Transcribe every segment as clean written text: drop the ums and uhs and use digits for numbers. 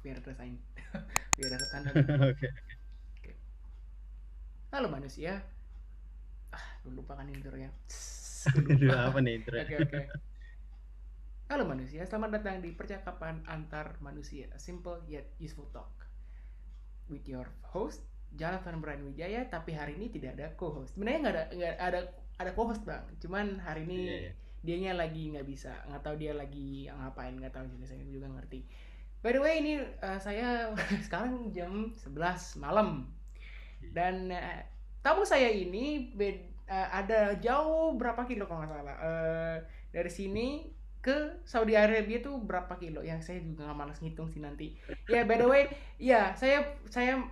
biar rasain. Biar ada tanda dulu. Oke. Oke. Halo manusia. Lu lupa kan intro ya. Gue Aduh, lupa. apa nih intro? Oke oke. Halo manusia, selamat datang di percakapan antar manusia. Simple yet useful talk. With your host Jonathan Brian Wijaya, tapi hari ini tidak ada co-host. Sebenarnya nggak ada co-host bang. Cuman hari ini Iya, iya. dianya lagi nggak bisa, nggak tahu dia lagi ngapain, nggak tahu juga, saya juga ngerti. By the way ini saya sekarang jam 11 malam dan tamu saya ini ada jauh berapa kilo kalau nggak salah. Dari sini ke Saudi Arabia tuh berapa kilo yang saya juga nggak malas ngitung sih nanti ya. By the way ya, saya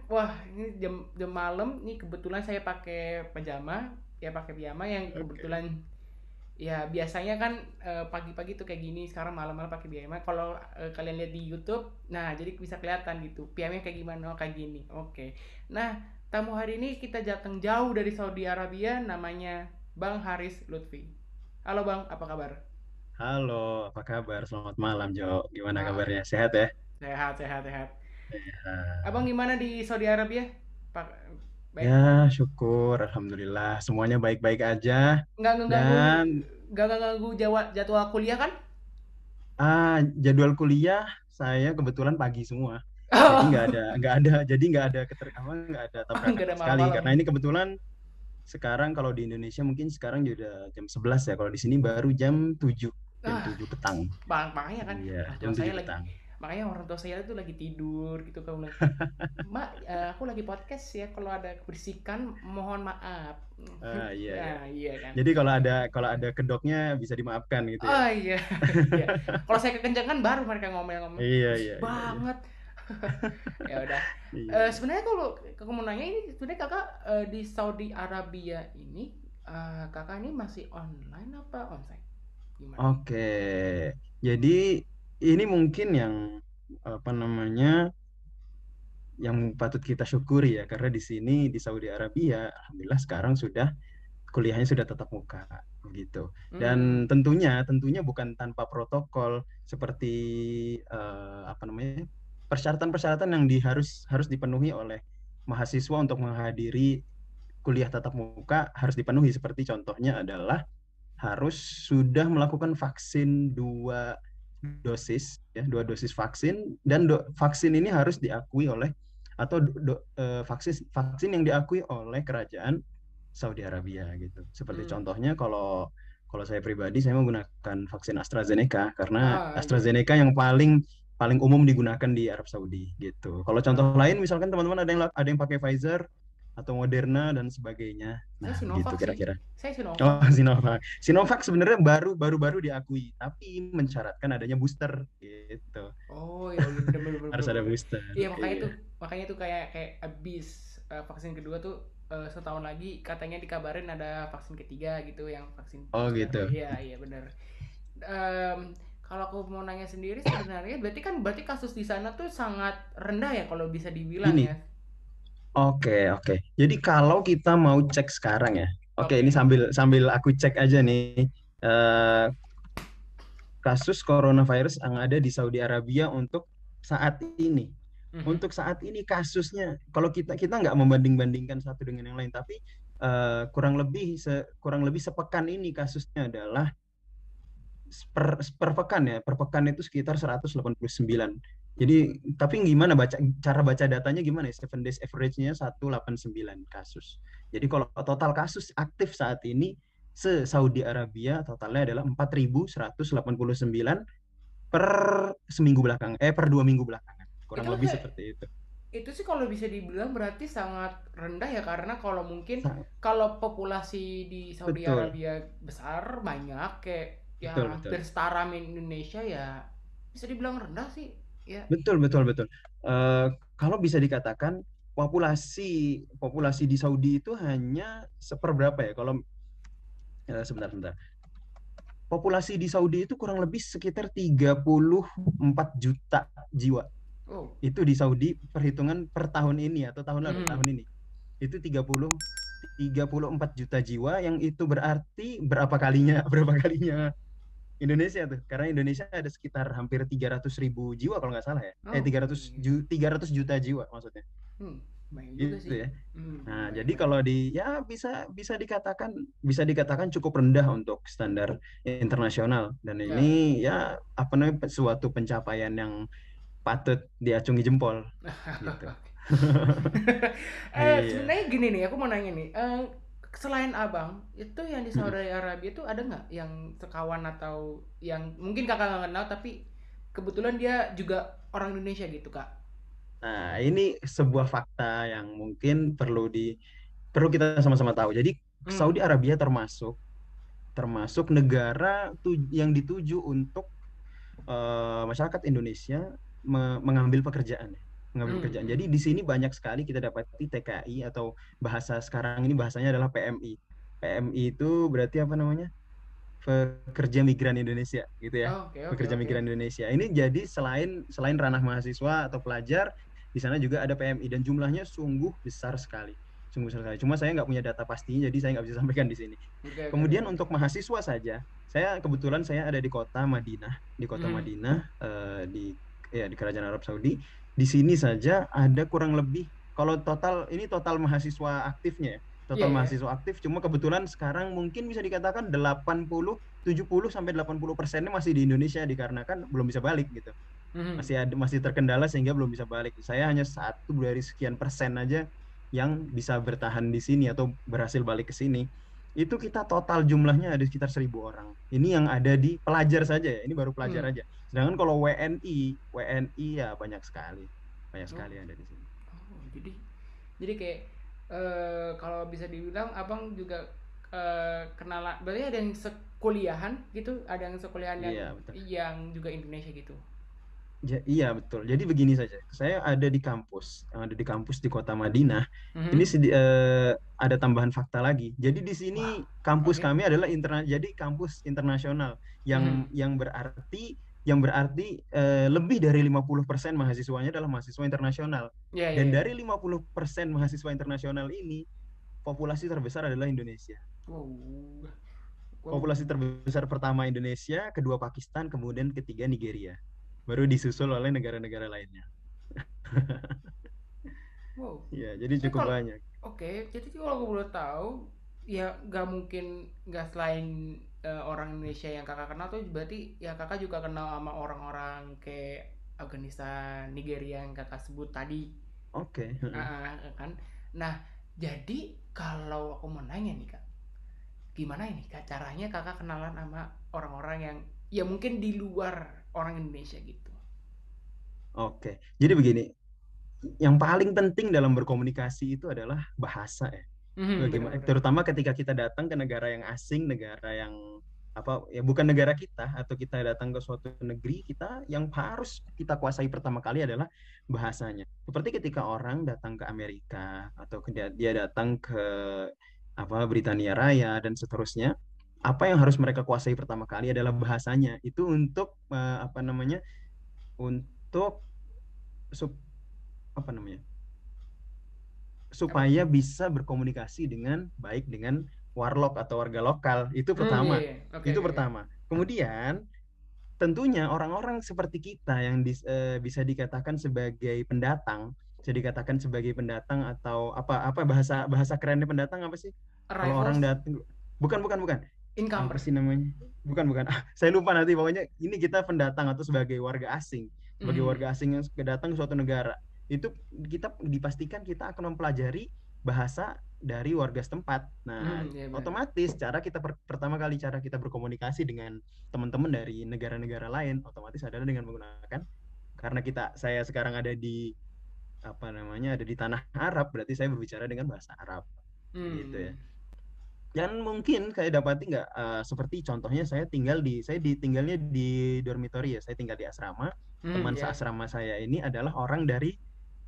wah, ini jam malam nih, kebetulan saya pakai pajama, ya pakai piyama yang Oke. kebetulan ya biasanya kan pagi-pagi tuh kayak gini, sekarang malam-malam pakai piyama. Kalau kalian lihat di YouTube, nah jadi bisa kelihatan gitu piyamanya kayak gimana. Oh, kayak gini. Oke. Nah, tamu hari ini kita datang jauh dari Saudi Arabia, namanya Bang Haris Lutfi. Halo Bang, apa kabar? Halo, apa kabar? Selamat malam, Jo. Gimana Wah, kabarnya? Sehat ya? sehat sehat sehat. Abang Sehat. gimana di Saudi Arabia? Pak, baik? Ya, syukur. Alhamdulillah. Semuanya baik-baik aja. Nggak ngeganggu, Dan nggak ngeganggu jadwal kuliah kan? jadwal kuliah saya kebetulan pagi semua. Jadi Oh, nggak ada nggak ada tabrakan nggak ada sama sekali. malam-malam. Karena ini kebetulan sekarang kalau di Indonesia mungkin sekarang udah jam 11 ya. Kalau di sini baru jam Ah, 7 petang. makanya kan Iya, orang tua jam saya 7 lagi, petang. makanya orang tua saya itu lagi tidur gitu. Kalau bilang, mak, aku lagi podcast ya, kalau ada keberisikan mohon maaf. Ah, iya, iya. Nah iya kan. Jadi kalau ada kedoknya bisa dimaafkan gitu ya. Oh iya. Iya, kalau saya kekencangan baru mereka ngomel-ngomel, Iya, berisik iya, iya, iya. banget. Ya udah. Iya, iya. Sebenarnya kalau kamu mau nanya ini, sebenarnya kakak di Saudi Arabia ini, kakak ini masih online apa onsite, gimana? Oke. Jadi ini mungkin yang apa namanya yang patut kita syukuri ya karena di sini di Saudi Arabia alhamdulillah sekarang sudah kuliahnya sudah tatap muka begitu. Hmm. Dan tentunya bukan tanpa protokol seperti apa namanya persyaratan-persyaratan yang harus dipenuhi oleh mahasiswa untuk menghadiri kuliah tatap muka harus dipenuhi seperti contohnya adalah harus sudah melakukan vaksin dua dosis vaksin dan vaksin ini harus diakui oleh atau vaksin vaksin yang diakui oleh kerajaan Saudi Arabia gitu. Seperti Hmm. contohnya kalau kalau saya pribadi saya menggunakan vaksin AstraZeneca karena Ah iya. AstraZeneca yang paling paling umum digunakan di Arab Saudi gitu. Kalau contoh Ah, lain misalkan teman-teman ada yang pakai Pfizer atau Moderna dan sebagainya. saya Nah, begitu Sinovac sih. kira-kira. Saya Sinovac. Oh, Sinovac. Sinovac sebenarnya baru-baru diakui, tapi mensyaratkan adanya booster gitu. Oh iya, iya bener bener bener Harus ada bener. booster. Iya, Iya. makanya tuh kayak kayak abis vaksin kedua tuh setahun lagi katanya dikabarin ada vaksin ketiga gitu, yang vaksin Oh, booster. gitu. Iya iya bener. Em, Kalau aku mau nanya sendiri sebenarnya, berarti kasus di sana tuh sangat rendah ya kalau bisa dibilang Gini. ya. Oke. Jadi kalau kita mau cek sekarang ya. Oke, ini Oke. sambil sambil aku cek aja nih eh, kasus coronavirus yang ada di Saudi Arabia untuk saat ini. Mhm. Untuk saat ini kasusnya, kalau kita kita nggak membanding-bandingkan satu dengan yang lain, tapi kurang lebih sepekan ini kasusnya adalah per pekan ya, per pekan itu sekitar 189. Jadi, tapi gimana cara baca datanya gimana ya? 7 days average-nya 189 kasus. Jadi kalau total kasus aktif saat ini se-Saudi Arabia totalnya adalah 4.189 per per 2 minggu belakangan. Kurang Itu lebih seperti itu. itu sih kalau bisa dibilang berarti sangat rendah ya, karena kalau mungkin Sa- kalau populasi di Saudi Betul, Arabia besar banyak kayak ya betul, hampir betul. setara sama Indonesia ya, bisa dibilang rendah sih ya. Betul, betul, betul. Eh, Kalau bisa dikatakan populasi populasi di Saudi itu hanya seperberapa ya? Kalau sebentar. Populasi di Saudi itu kurang lebih sekitar 34 juta jiwa. Oh. Itu di Saudi perhitungan per tahun ini atau tahun lalu, Mhm. tahun ini. Itu 34 juta jiwa yang itu berarti berapa kalinya berapa kalinya Indonesia tuh, karena Indonesia ada sekitar hampir 300.000 jiwa kalau nggak salah ya. Oh, 300 juta jiwa maksudnya. hmm, banyak juga Gitu sih. ya. Nah, Banyak jadi banyak. kalau ya bisa dikatakan cukup rendah untuk standar internasional, dan Ya. ini ya apa namanya, suatu pencapaian yang patut diacungi jempol gitu. Iya. Sebenarnya gini nih, aku mau nanya nih. Selain abang, itu yang di Mm-mm. Saudi Arabia itu ada nggak yang sekawan atau yang mungkin kakak nggak kenal tapi kebetulan dia juga orang Indonesia gitu kak? Nah, ini sebuah fakta yang mungkin perlu kita sama-sama tahu. Jadi Hmm. Saudi Arabia termasuk termasuk negara yang dituju untuk masyarakat Indonesia mengambil pekerjaan, ya. Mengambil Hmm. pekerjaan. Hmm. Jadi di sini banyak sekali kita dapati TKI, atau bahasa sekarang ini bahasanya adalah PMI. PMI itu berarti apa namanya? Pekerja migran Indonesia gitu ya. Oh, oke oke Pekerja oke. migran Indonesia. Ini jadi selain selain ranah mahasiswa atau pelajar, di sana juga ada PMI dan jumlahnya sungguh besar sekali. Sungguh besar sekali. Cuma saya nggak punya data pastinya, jadi saya nggak bisa sampaikan di sini. Oke oke oke Kemudian oke. untuk mahasiswa saja, kebetulan saya ada di kota Madinah, Hmm. di Kerajaan Arab Saudi. Di sini saja ada kurang lebih, kalau total mahasiswa aktifnya ya, Iya total ya. mahasiswa aktif, cuma kebetulan sekarang mungkin bisa dikatakan 70 sampai 80% masih di Indonesia, dikarenakan belum bisa balik gitu. Hmm. Masih terkendala sehingga belum bisa balik. Saya hanya satu dari sekian persen aja yang bisa bertahan di sini atau berhasil balik ke sini. Itu kita total jumlahnya ada sekitar 1.000 orang. Ini yang ada di pelajar saja ya. Ini baru pelajar Hmm. aja. Sedangkan kalau WNI ya banyak sekali. Banyak Oh. sekali ada di sini. Oh, jadi kayak kalau bisa dibilang abang juga kenalan, berarti ada yang sekuliahan gitu, ada yang sekuliahan yang Iya, betul. juga Indonesia gitu. Iya, betul. Jadi begini saja. Saya ada di kampus di Kota Madinah. Ini Mhm. ada tambahan fakta lagi. Jadi di sini Wah, kampus oke. kami adalah jadi kampus internasional, Mhm. yang berarti lebih dari 50% mahasiswanya adalah mahasiswa internasional. Iya iya Dan iya. dari 50% mahasiswa internasional ini, populasi terbesar adalah Indonesia. Wow. Wow. Populasi terbesar pertama Indonesia, kedua Pakistan, kemudian ketiga Nigeria. Baru disusul oleh negara-negara lainnya. Wow. Ya, jadi Tapi cukup kalau banyak. oke, jadi kalau aku boleh tahu, ya nggak mungkin nggak selain orang Indonesia yang kakak kenal tuh berarti ya kakak juga kenal sama orang-orang kayak Afghanistan, Nigeria yang kakak sebut tadi. Oke. Kan. Nah, jadi kalau aku mau nanya nih kak, gimana ini kak caranya kakak kenalan sama orang-orang yang ya mungkin di luar orang Indonesia gitu? Oke. Jadi begini, yang paling penting dalam berkomunikasi itu adalah bahasa ya. Bagaimana, Benar-benar. terutama ketika kita datang ke negara yang asing, negara yang apa ya, bukan negara kita, atau kita datang ke suatu negeri, kita yang harus kita kuasai pertama kali adalah bahasanya. Seperti ketika orang datang ke Amerika, atau dia datang ke Britania Raya dan seterusnya, apa yang harus mereka kuasai pertama kali adalah bahasanya. Itu untuk apa namanya? Untuk sup, apa namanya? Apa tuh? Supaya bisa berkomunikasi dengan baik dengan warlock atau warga lokal. Itu Iya pertama. iya. Oke Itu oke oke. pertama. Kemudian tentunya orang-orang seperti kita yang bisa dikatakan sebagai pendatang, atau apa bahasa bahasa kerennya pendatang apa sih? Kalau orang Arrivals, datang, bukan bukan bukan. Apa incomer. sih namanya? Bukan bukan. Saya lupa nanti, pokoknya ini kita pendatang atau sebagai warga asing. Sebagai Mhm. warga asing yang datang ke suatu negara. Itu kita dipastikan kita akan mempelajari bahasa dari warga setempat. Nah, Iya benar. otomatis pertama kali cara kita berkomunikasi dengan teman-teman dari negara-negara lain otomatis adalah dengan menggunakan, karena saya sekarang ada di tanah Arab, berarti saya berbicara dengan bahasa Arab gitu ya. Hmm. Dan mungkin kayak dapati nggak, seperti contohnya saya tinggalnya di dormitory ya, saya tinggal di asrama. Teman Ya. seasrama saya ini adalah orang dari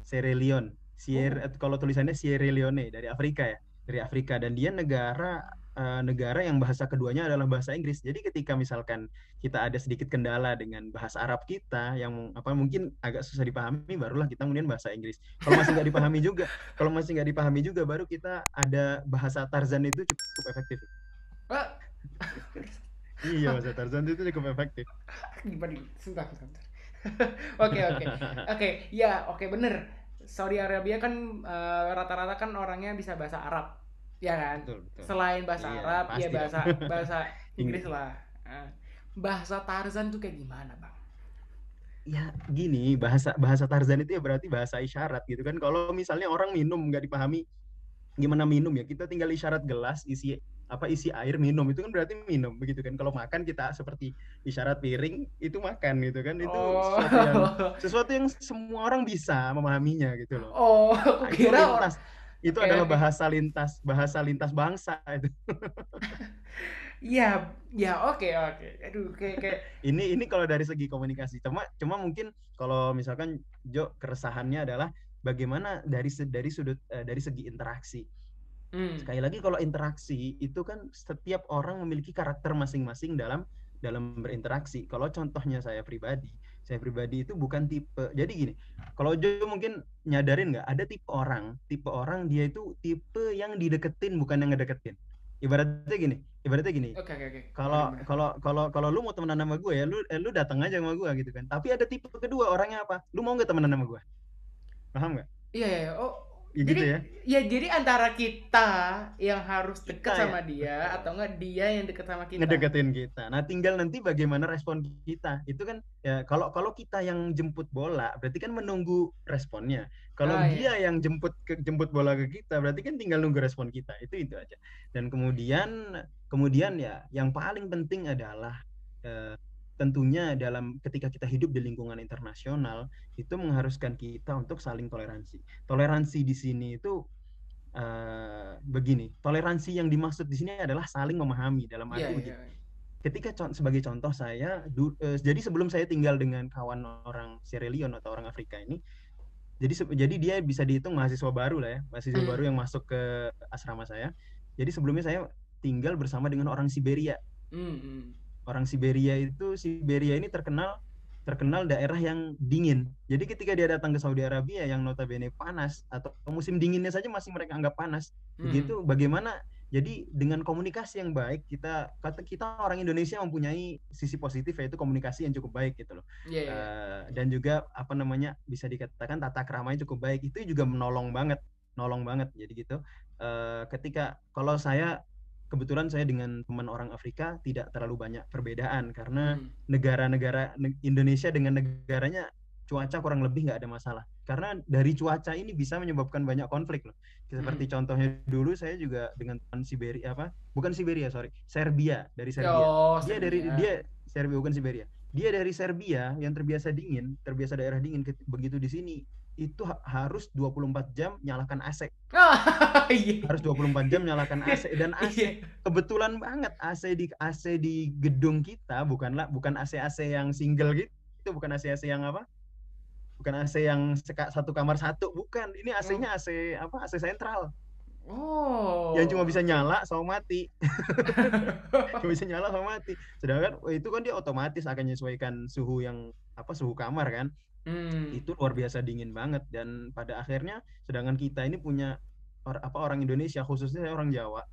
Sierra Leone, Oh. kalau tulisannya Sierra Leone, dari Afrika ya, dari Afrika. Dan dia negara yang bahasa keduanya adalah bahasa Inggris. Jadi ketika misalkan kita ada sedikit kendala dengan bahasa Arab kita yang mungkin agak susah dipahami, barulah kita kemudian bahasa Inggris. Kalau masih nggak dipahami juga, baru kita ada bahasa Tarzan, itu cukup efektif. Ah, Iya, bahasa Tarzan itu cukup efektif. Gimana? Sebentar, sebentar. Oke, oke. Oke, ya, oke bener. Saudi Arabia kan rata-rata kan orangnya bisa bahasa Arab. Ya kan? Betul, betul. Selain bahasa Iya, Arab, ya pasti dong. bahasa bahasa Inggris lah. Eh, Bahasa Tarzan tuh kayak gimana, Bang? Ya gini, bahasa bahasa Tarzan itu ya berarti bahasa isyarat gitu kan. Kalau misalnya orang minum nggak dipahami gimana minum ya, kita tinggal isyarat gelas isi apa isi air minum itu kan berarti minum begitu kan. Kalau makan kita seperti isyarat piring itu makan gitu kan. Itu Oh. sesuatu yang semua orang bisa memahaminya gitu loh. Oh, aku Nah, itu kira lintas. Itu oke, adalah oke. bahasa lintas bangsa itu. Iya, ya, oke, oke. Aduh, kayak kayak Ini kalau dari segi komunikasi. Cuma cuma mungkin kalau misalkan Jo keresahannya adalah bagaimana dari segi interaksi. hmm. Sekali lagi kalau interaksi itu kan setiap orang memiliki karakter masing-masing dalam berinteraksi. Kalau contohnya saya pribadi itu bukan tipe. Jadi gini, kalau Jo mungkin nyadarin nggak ada tipe orang dia itu tipe yang dideketin bukan yang ngedeketin. Ibaratnya gini, ibaratnya gini. Oke, oke, oke. Gimana, Kalau gimana? kalau kalau kalau lu mau temenan sama gue ya lu datang aja sama gue gitu kan. Tapi ada tipe kedua orangnya apa? Lu mau nggak temenan sama gue? Paham nggak? Iya, iya, iya. Oh, Ya jadi gitu ya. ya jadi antara kita yang harus deket Kita ya, sama dia atau betul. enggak dia yang deket sama kita. Ngedeketin kita. Nah, tinggal nanti bagaimana respon kita. Itu kan ya kalau kalau kita yang jemput bola, berarti kan menunggu responnya. Kalau Ah, iya. dia yang jemput bola ke kita, berarti kan tinggal nunggu respon kita. Itu aja. Dan kemudian kemudian ya yang paling penting adalah eh, tentunya ketika kita hidup di lingkungan internasional itu mengharuskan kita untuk saling toleransi. Toleransi di sini itu begini, toleransi yang dimaksud di sini adalah saling memahami dalam Iya, arti iya. begini. Ketika sebagai contoh jadi sebelum saya tinggal dengan kawan orang Sierra Leone atau orang Afrika ini, jadi dia bisa dihitung mahasiswa baru lah ya, mahasiswa Hmm. baru yang masuk ke asrama saya. Jadi sebelumnya saya tinggal bersama dengan orang Siberia. Hmm, hmm. Orang Siberia ini terkenal terkenal daerah yang dingin. Jadi ketika dia datang ke Saudi Arabia yang notabene panas atau musim dinginnya saja masih mereka anggap panas. Hmm. Begitu bagaimana jadi dengan komunikasi yang baik kita orang Indonesia mempunyai sisi positif yaitu komunikasi yang cukup baik gitu loh. Iya, iya, iya. Dan juga apa namanya bisa dikatakan tata keramanya cukup baik. Itu juga nolong banget. Jadi gitu. Ketika kalau kebetulan saya dengan teman orang Afrika tidak terlalu banyak perbedaan karena Hmm. Indonesia dengan negaranya cuaca kurang lebih nggak ada masalah. Karena dari cuaca ini bisa menyebabkan banyak konflik loh. Hmm. Seperti contohnya dulu saya juga dengan teman Siberia bukan Siberia, sorry, Serbia dari Serbia. Oh, Dia Serbia. Serbia bukan Siberia. Dia dari Serbia yang terbiasa daerah dingin. Begitu di sini itu harus 24 jam nyalakan AC, Ah, iya. harus 24 jam nyalakan AC dan Iya. AC kebetulan banget AC di gedung kita bukan AC yang single gitu, bukan AC yang apa? Bukan AC yang satu kamar satu, bukan. Ini Oh. AC-nya AC sentral yang cuma Oh, bisa oke. nyala sama mati. Cuma bisa nyala sama mati. Sedangkan itu kan dia otomatis akan menyesuaikan suhu kamar kan. Hmm. Itu luar biasa dingin banget dan pada akhirnya sedangkan kita ini punya orang Indonesia khususnya saya orang Jawa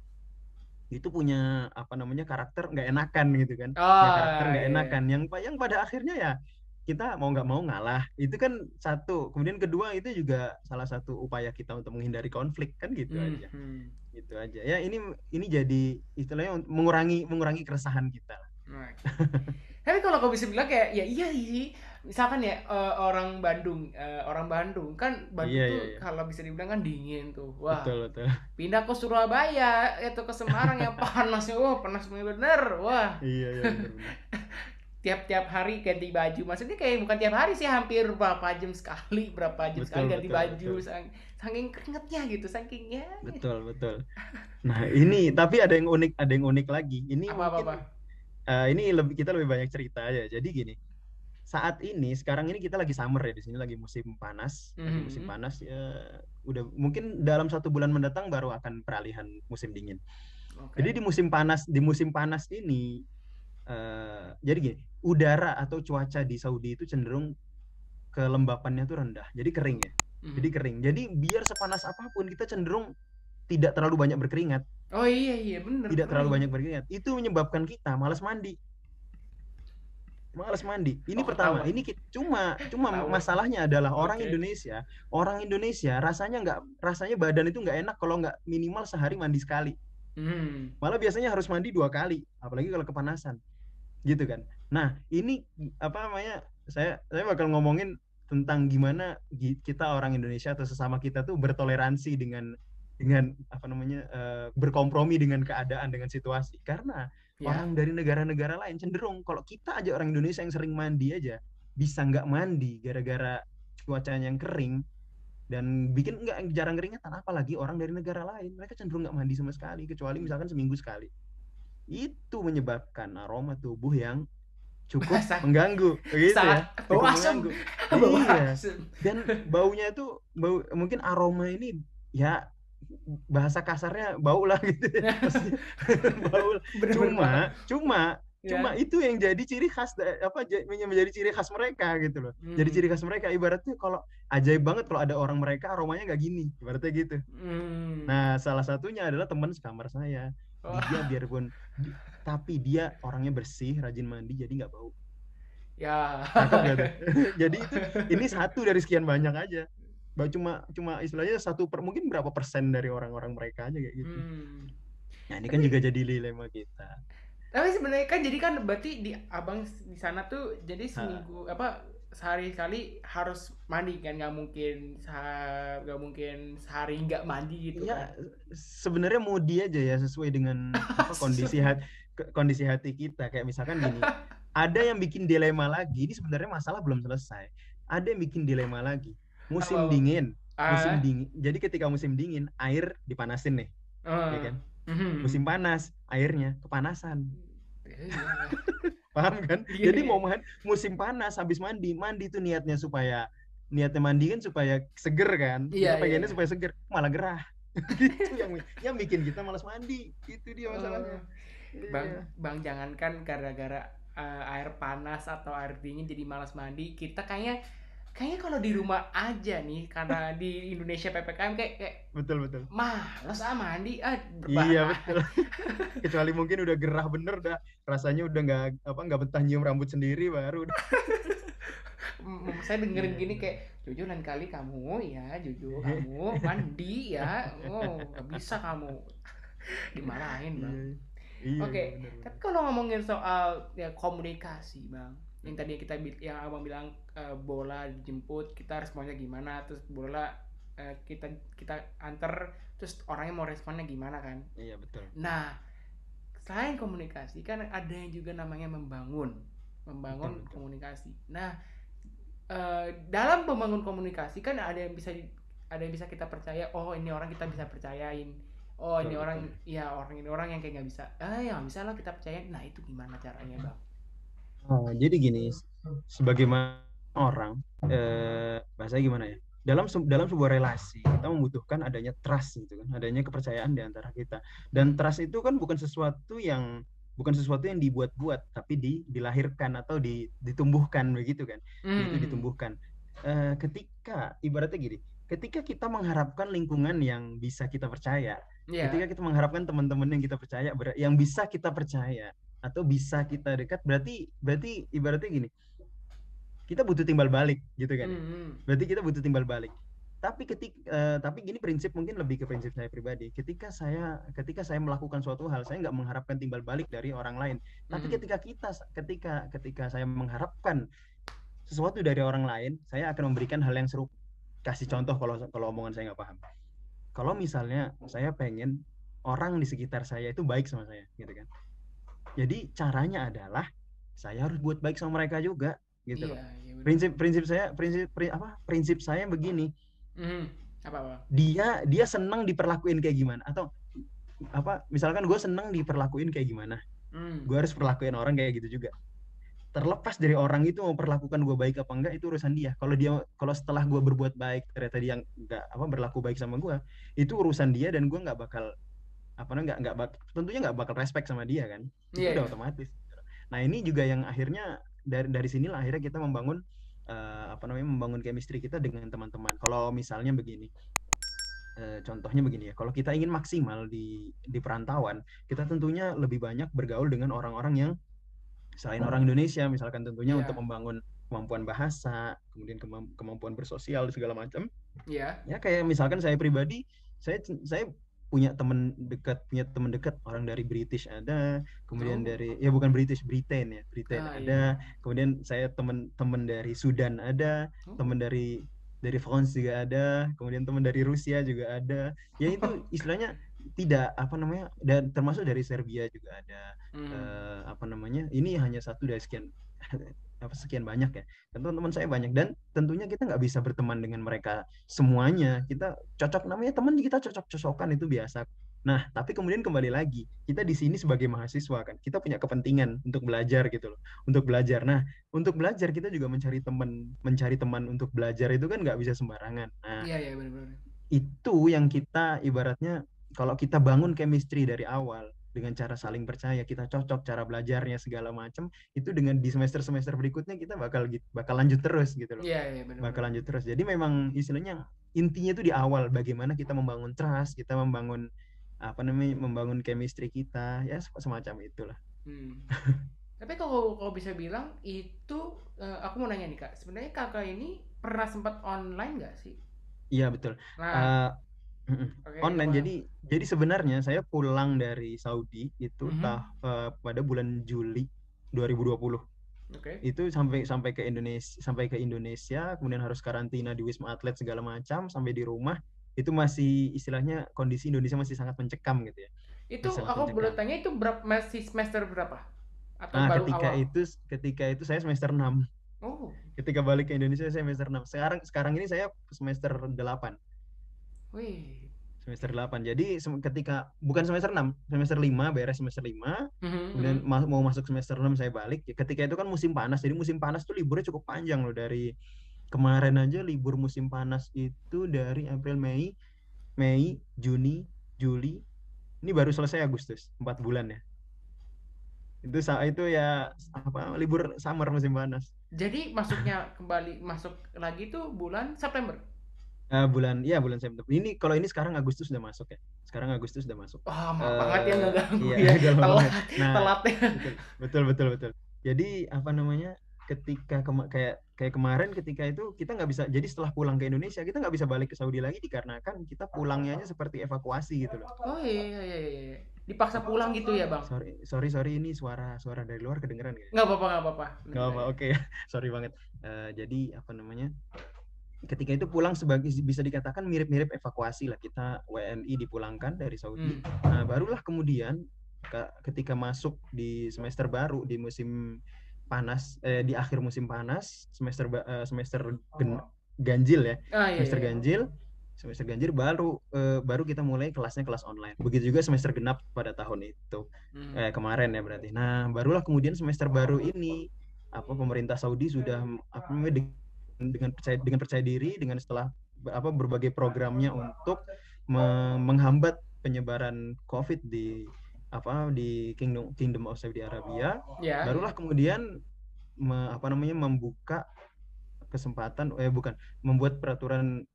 itu punya apa namanya karakter nggak enakan gitu kan, punya karakter Oh, nggak iya, enakan iya. yang pada akhirnya ya kita mau nggak mau ngalah. Itu kan satu, kemudian kedua itu juga salah satu upaya kita untuk menghindari konflik kan, Hmm. Hmm. gitu aja ya. Ini jadi istilahnya mengurangi mengurangi keresahan kita. Oke. Tapi kalau kau bisa bilang kayak ya iya sih. Misalkan ya orang Bandung kan Bandung Iya, iya, tuh iya, kalau bisa dibilang kan dingin tuh. Wah, betul, betul. pindah ke Surabaya itu ke Semarang yang panasnya, wah panas bener. Wah, Iya, iya, benar-benar. tiap-tiap hari ganti baju. Maksudnya kayak bukan tiap hari sih, hampir berapa jam sekali Betul, ganti betul, baju. betul. Saking keringetnya gitu, sakingnya. Betul, betul. Nah, ini tapi ada yang unik lagi. Ini Apa apa apa. mungkin kita lebih banyak cerita aja. Jadi gini, sekarang ini kita lagi summer ya, di sini lagi musim Mhm. panas ya. Udah mungkin dalam 1 bulan mendatang baru akan peralihan musim dingin. Oke. Jadi di musim panas ini jadi gini, udara atau cuaca di Saudi itu cenderung kelembapannya tuh rendah. Jadi kering ya. Jadi Mhm. kering. Jadi biar sepanas apapun kita cenderung tidak terlalu banyak berkeringat, Oh iya bener tidak terlalu kering. banyak berkeringat, itu menyebabkan kita malas mandi. Malas mandi. Ini Oh pertama. ketahuan, Ini cuma ketahuan. masalahnya adalah Oke. orang Indonesia rasanya badan itu nggak enak kalau nggak minimal sehari mandi sekali. Hmm. Malah biasanya harus mandi 2 kali, apalagi kalau kepanasan, gitu kan. Nah, ini apa namanya? Saya bakal ngomongin tentang gimana kita orang Indonesia atau sesama kita tuh bertoleransi dengan apa namanya berkompromi dengan keadaan, dengan situasi. Karena Ya. orang dari negara-negara lain cenderung kalau kita aja orang Indonesia yang sering mandi aja bisa nggak mandi gara-gara cuacanya yang kering dan bikin nggak jarang keringetan, apalagi orang dari negara lain, mereka cenderung nggak mandi sama sekali kecuali misalkan seminggu sekali. Itu menyebabkan aroma tubuh yang cukup Bahasa mengganggu, begitu sangat ya, bau cukup asem. mengganggu. Bau Iya, asem. dan baunya itu mungkin aroma ini ya bahasa kasarnya bau lah gitu ya. Maksudnya bau. Bener-bener Cuma, banget. cuma, cuma Ya. itu yang jadi ciri khas menjadi ciri khas mereka gitu loh. Jadi Hmm. ciri khas mereka ibaratnya kalau ajaib banget kalau ada orang mereka aromanya nggak gini, ibaratnya gitu. Hmm. Nah, salah satunya adalah teman sekamar saya. Dia Oh, biarpun tapi dia orangnya bersih, rajin mandi, jadi nggak bau. ya. Cakep gak tuh? Jadi ini satu dari sekian banyak aja. Cuma cuma istilahnya mungkin berapa persen dari orang-orang mereka aja kayak gitu. Hmm. Nah, ini kan Tapi juga jadi dilema kita. sebenarnya kan jadi kan berarti di abang di sana tuh jadi Ha, seminggu apa sehari kali harus mandi kan, nggak mungkin sehari nggak mandi gitu kan. ya sebenarnya mau dia aja ya sesuai dengan apa kondisi hati kita. Kayak misalkan gini, ada yang bikin dilema lagi. Ini sebenarnya masalah belum selesai. Ada yang bikin dilema lagi. Apa Musim bang? dingin, musim Ah, dingin. Jadi ketika musim dingin, air dipanasin nih, ya ah, kan? mhm. Musim panas, airnya kepanasan. Iya, Paham kan? iya, Jadi iya. musim panas habis mandi, mandi itu niatnya mandi kan supaya seger kan. Iya, Kita iya, pengennya iya. supaya seger, malah gerah. Gitu yang bikin kita malas mandi. Itu dia Eh, masalahnya. bang, Iya. jangankan gara-gara air panas atau air dingin jadi malas mandi, kita kayaknya kalau di rumah aja nih karena di Indonesia PPKM kayak Betul betul. males mandi Iya berbahan. betul. Kecuali mungkin udah gerah bener dah, rasanya udah nggak betah nyium rambut sendiri baru. Saya dengerin Iya gini bener. kayak jujur lain kali kamu ya jujur kamu mandi ya, oh gak bisa kamu, dimarahin bang. Iya. Iya iya Oke, bener tapi bener. kalau ngomongin soal ya komunikasi bang, yang tadi yang abang bilang bola dijemput kita responnya gimana, terus bola kita kita antar terus orangnya mau responnya gimana kan. Iya betul. Nah, selain komunikasi kan ada yang juga namanya membangun Betul membangun betul. komunikasi. Nah, dalam membangun komunikasi kan ada yang bisa kita percaya, oh ini orang kita bisa percayain, oh ini Betul betul. orang ya orang ini orang yang kayak nggak bisa, ya nggak bisa lah kita percayain. Nah itu gimana caranya bang? Jadi gini, sebagaimana orang, bahasanya gimana ya? Dalam sebuah relasi kita membutuhkan adanya trust gitu kan, adanya kepercayaan di antara kita. Dan Hmm. trust itu kan bukan sesuatu yang dibuat-buat, tapi dilahirkan atau ditumbuhkan begitu kan. Itu Hmm. ditumbuhkan. Ketika ibaratnya gini, ketika kita mengharapkan lingkungan yang bisa kita percaya, ketika Ya. kita mengharapkan teman-teman yang kita percaya, yang bisa kita percaya atau bisa kita dekat, berarti berarti ibaratnya gini, kita butuh timbal balik gitu kan ya. Hmm. Berarti kita butuh timbal balik. Tapi gini, prinsip mungkin lebih ke prinsip saya pribadi. Ketika saya melakukan suatu hal, saya nggak mengharapkan timbal balik dari orang lain. Tapi Hmm. ketika saya mengharapkan sesuatu dari orang lain, saya akan memberikan hal yang serupa. Kasih contoh kalau omongan saya nggak paham. Kalau misalnya saya pengen orang di sekitar saya itu baik sama saya, gitu kan. Jadi caranya adalah saya harus buat baik sama mereka juga, gitu Iya, loh. iya benar. Prinsip saya begini, Hmm. Apa bang? dia senang diperlakuin kayak gimana, atau apa, misalkan gue senang diperlakuin kayak gimana, Hmm. gue harus perlakuin orang kayak gitu juga. Terlepas dari orang itu mau perlakukan gue baik apa enggak, itu urusan dia. Kalau setelah gue berbuat baik ternyata dia nggak apa berlaku baik sama gue, itu urusan dia, dan gue nggak bakal apa tentunya nggak bakal respect sama dia kan. Iya, Itu udah iya. otomatis. Nah, ini juga yang akhirnya dari sinilah akhirnya kita membangun chemistry kita dengan teman-teman. Kalau misalnya begini, contohnya begini ya, kalau kita ingin maksimal di perantauan, kita tentunya lebih banyak bergaul dengan orang-orang yang selain orang Indonesia, misalkan tentunya untuk Iya. membangun kemampuan bahasa, kemudian kemampuan bersosial segala macam. Iya. Ya kayak misalkan saya pribadi, saya punya teman dekat orang dari British ada, kemudian Oh. dari ya bukan British, Britain ya, Britain Ah, iya. ada, kemudian saya teman-teman dari Sudan ada, Oh. teman dari France juga ada, kemudian teman dari Rusia juga ada. Ya itu istilahnya tidak apa namanya, dan termasuk dari Serbia juga ada. Hmm. Apa namanya? Ini hanya satu dari sekian apa sekian banyak ya. Dan teman-teman saya banyak, dan tentunya kita nggak bisa berteman dengan mereka semuanya. Kita cocok, namanya teman, kita cocok-cocokan itu biasa. Nah, tapi kemudian kembali lagi, kita di sini sebagai mahasiswa kan, kita punya kepentingan untuk belajar gitu loh, untuk belajar. Nah, untuk belajar kita juga mencari teman untuk belajar itu kan nggak bisa sembarangan. Nah, Iya, iya, benar-benar. itu yang kita ibaratnya, kalau kita bangun chemistry dari awal dengan cara saling percaya, kita cocok cara belajarnya segala macam, itu dengan di semester-semester berikutnya kita bakal lanjut terus gitu loh. Iya, iya, Bakal benar-benar. lanjut terus. Jadi memang istilahnya intinya itu di awal, bagaimana kita membangun trust, kita membangun apa namanya, membangun chemistry kita, ya semacam itulah. Hmm. Tapi kalau bisa bilang itu, aku mau nanya nih Kak, sebenarnya Kakak ini pernah sempat online nggak sih? Iya betul. Nah, Eh, oke, online. coba. Jadi sebenarnya saya pulang dari Saudi itu Mhm. pada bulan Juli 2020. Oke. Itu sampai ke Indonesia, kemudian harus karantina di Wisma Atlet segala macam, sampai di rumah itu masih istilahnya kondisi Indonesia masih sangat mencekam gitu ya. Itu Masih sangat aku boleh mencekam. tanya itu masih semester berapa? Atau Nah, baru ketika awal? itu ketika itu saya semester 6. Oh, Ketika balik ke Indonesia saya semester 6. Sekarang ini saya semester 8. wih. Semester 8. Jadi ketika bukan semester 6, semester 5, beres semester 5, Mhm, kemudian mhm. mau masuk semester 6 saya balik. Ketika itu kan musim panas. Jadi musim panas tuh liburnya cukup panjang loh, dari kemarin aja libur musim panas itu dari April, Mei, Juni, Juli. Ini baru selesai Agustus, 4 bulan ya. Itu ya apa, libur summer musim panas. Jadi masuknya kembali masuk lagi tuh bulan September. Bulan September. Kalau ini sekarang Agustus sudah masuk ya. Sekarang Agustus sudah masuk. Wah, maaf banget ya ngeganggu Iya, ya. agak lama Telat, banget. Nah, telatnya. betul, betul, betul, betul. Jadi apa namanya? Kayak kemarin, ketika itu kita nggak bisa. Jadi setelah pulang ke Indonesia kita nggak bisa balik ke Saudi lagi, dikarenakan kita pulangnya aja seperti evakuasi gitu loh. Oh, iya, iya, iya, iya, iya. Dipaksa pulang gitu ya, Bang? Sorry, ini suara dari luar kedengeran nggak ya? Nggak apa-apa, nggak apa-apa. Nggak Lanjut apa, aja. oke ya. Sorry banget. Jadi apa namanya? Ketika itu pulang sebagai, bisa dikatakan mirip-mirip evakuasi lah, kita WNI dipulangkan dari Saudi. Hmm. Nah, barulah kemudian ketika masuk di semester baru, di musim panas, di akhir musim panas, semester ganjil ya, Ah, iya, iya, semester iya. ganjil, baru kita mulai kelasnya kelas online. Begitu juga semester genap pada tahun itu, Hmm. kemarin ya berarti. Nah, barulah kemudian semester baru ini, apa, pemerintah Saudi sudah apa namanya, dengan percaya diri, dengan setelah berbagai programnya untuk menghambat penyebaran COVID di Kingdom of Saudi Arabia, Ya, barulah ya. kemudian membuka kesempatan, bukan membuat peraturan,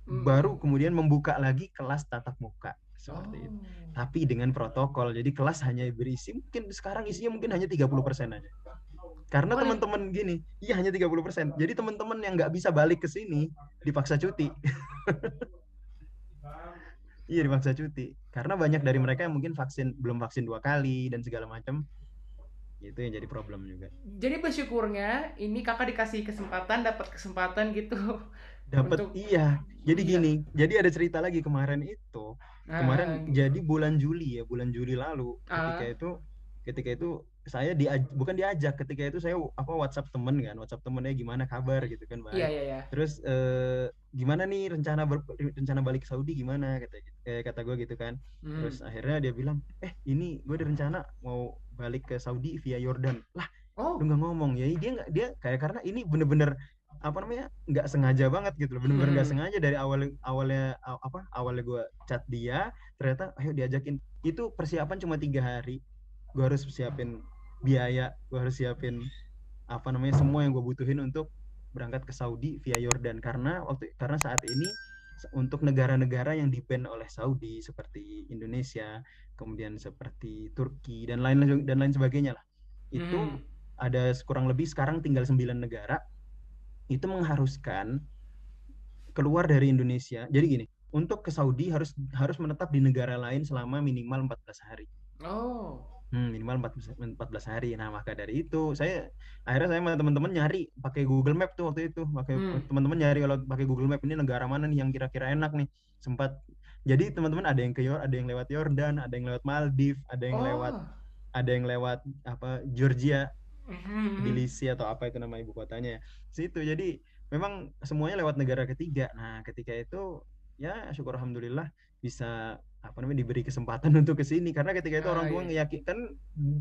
baru Hmm. kemudian membuka lagi kelas tatap muka seperti itu. Oh. Tapi dengan protokol. Jadi kelas hanya berisi, mungkin sekarang isinya mungkin hanya 30% aja. Karena Oh, teman-teman gini, iya hanya 30%. Jadi teman-teman yang nggak bisa balik ke sini dipaksa cuti. Iya, dipaksa cuti. Karena banyak dari mereka yang mungkin belum vaksin 2 kali dan segala macam. Itu yang jadi problem juga. jadi bersyukurnya ini Kakak dikasih kesempatan, dapat kesempatan gitu Dapat, untuk iya. Jadi iya. gini, jadi ada cerita lagi kemarin itu. Kemarin Gitu. jadi bulan Juli ya, bulan Juli lalu. Ah, Ketika itu saya bukan diajak, ketika itu saya WhatsApp temen kan, WhatsApp temennya, gimana kabar gitu kan, iya, baik. iya, iya. Terus gimana nih rencana balik ke Saudi gimana, kata gue gitu kan. Hmm. Terus akhirnya dia bilang, ini gue ada rencana mau balik ke Saudi via Yordan. Lah, lu Oh. nggak ngomong ya? Dia kayak, karena ini bener-bener apa namanya, nggak sengaja banget gitu loh, bener-bener nggak Hmm. sengaja. Dari awalnya gue chat dia, ternyata ayo diajakin. Itu persiapan cuma 3 hari. Gue harus siapin biaya, gue harus siapin apa namanya, semua yang gue butuhin untuk berangkat ke Saudi via Yordan, karena saat ini untuk negara-negara yang di-ban oleh Saudi seperti Indonesia, kemudian seperti Turki dan lain sebagainya lah. Itu Hmm. ada kurang lebih sekarang tinggal 9 negara itu mengharuskan keluar dari Indonesia. Jadi gini, untuk ke Saudi harus harus menetap di negara lain selama minimal 14 hari. Oh. Minimal 14 hari. Nah, maka dari itu akhirnya saya sama teman-teman nyari pakai Google Map tuh waktu itu. Hmm. Teman-teman nyari kalau pakai Google Map ini negara mana nih yang kira-kira enak nih. Sempat jadi teman-teman ada yang lewat Yordan, ada yang lewat Maldives, Oh. ada yang lewat apa Georgia, Mhm. Tbilisi atau apa itu nama ibu kotanya ya. Situ. Jadi memang semuanya lewat negara ketiga. Nah, ketika itu ya syukur alhamdulillah bisa apa namanya diberi kesempatan untuk ke sini karena ketika itu Ah, orang tua iya. meyakinkan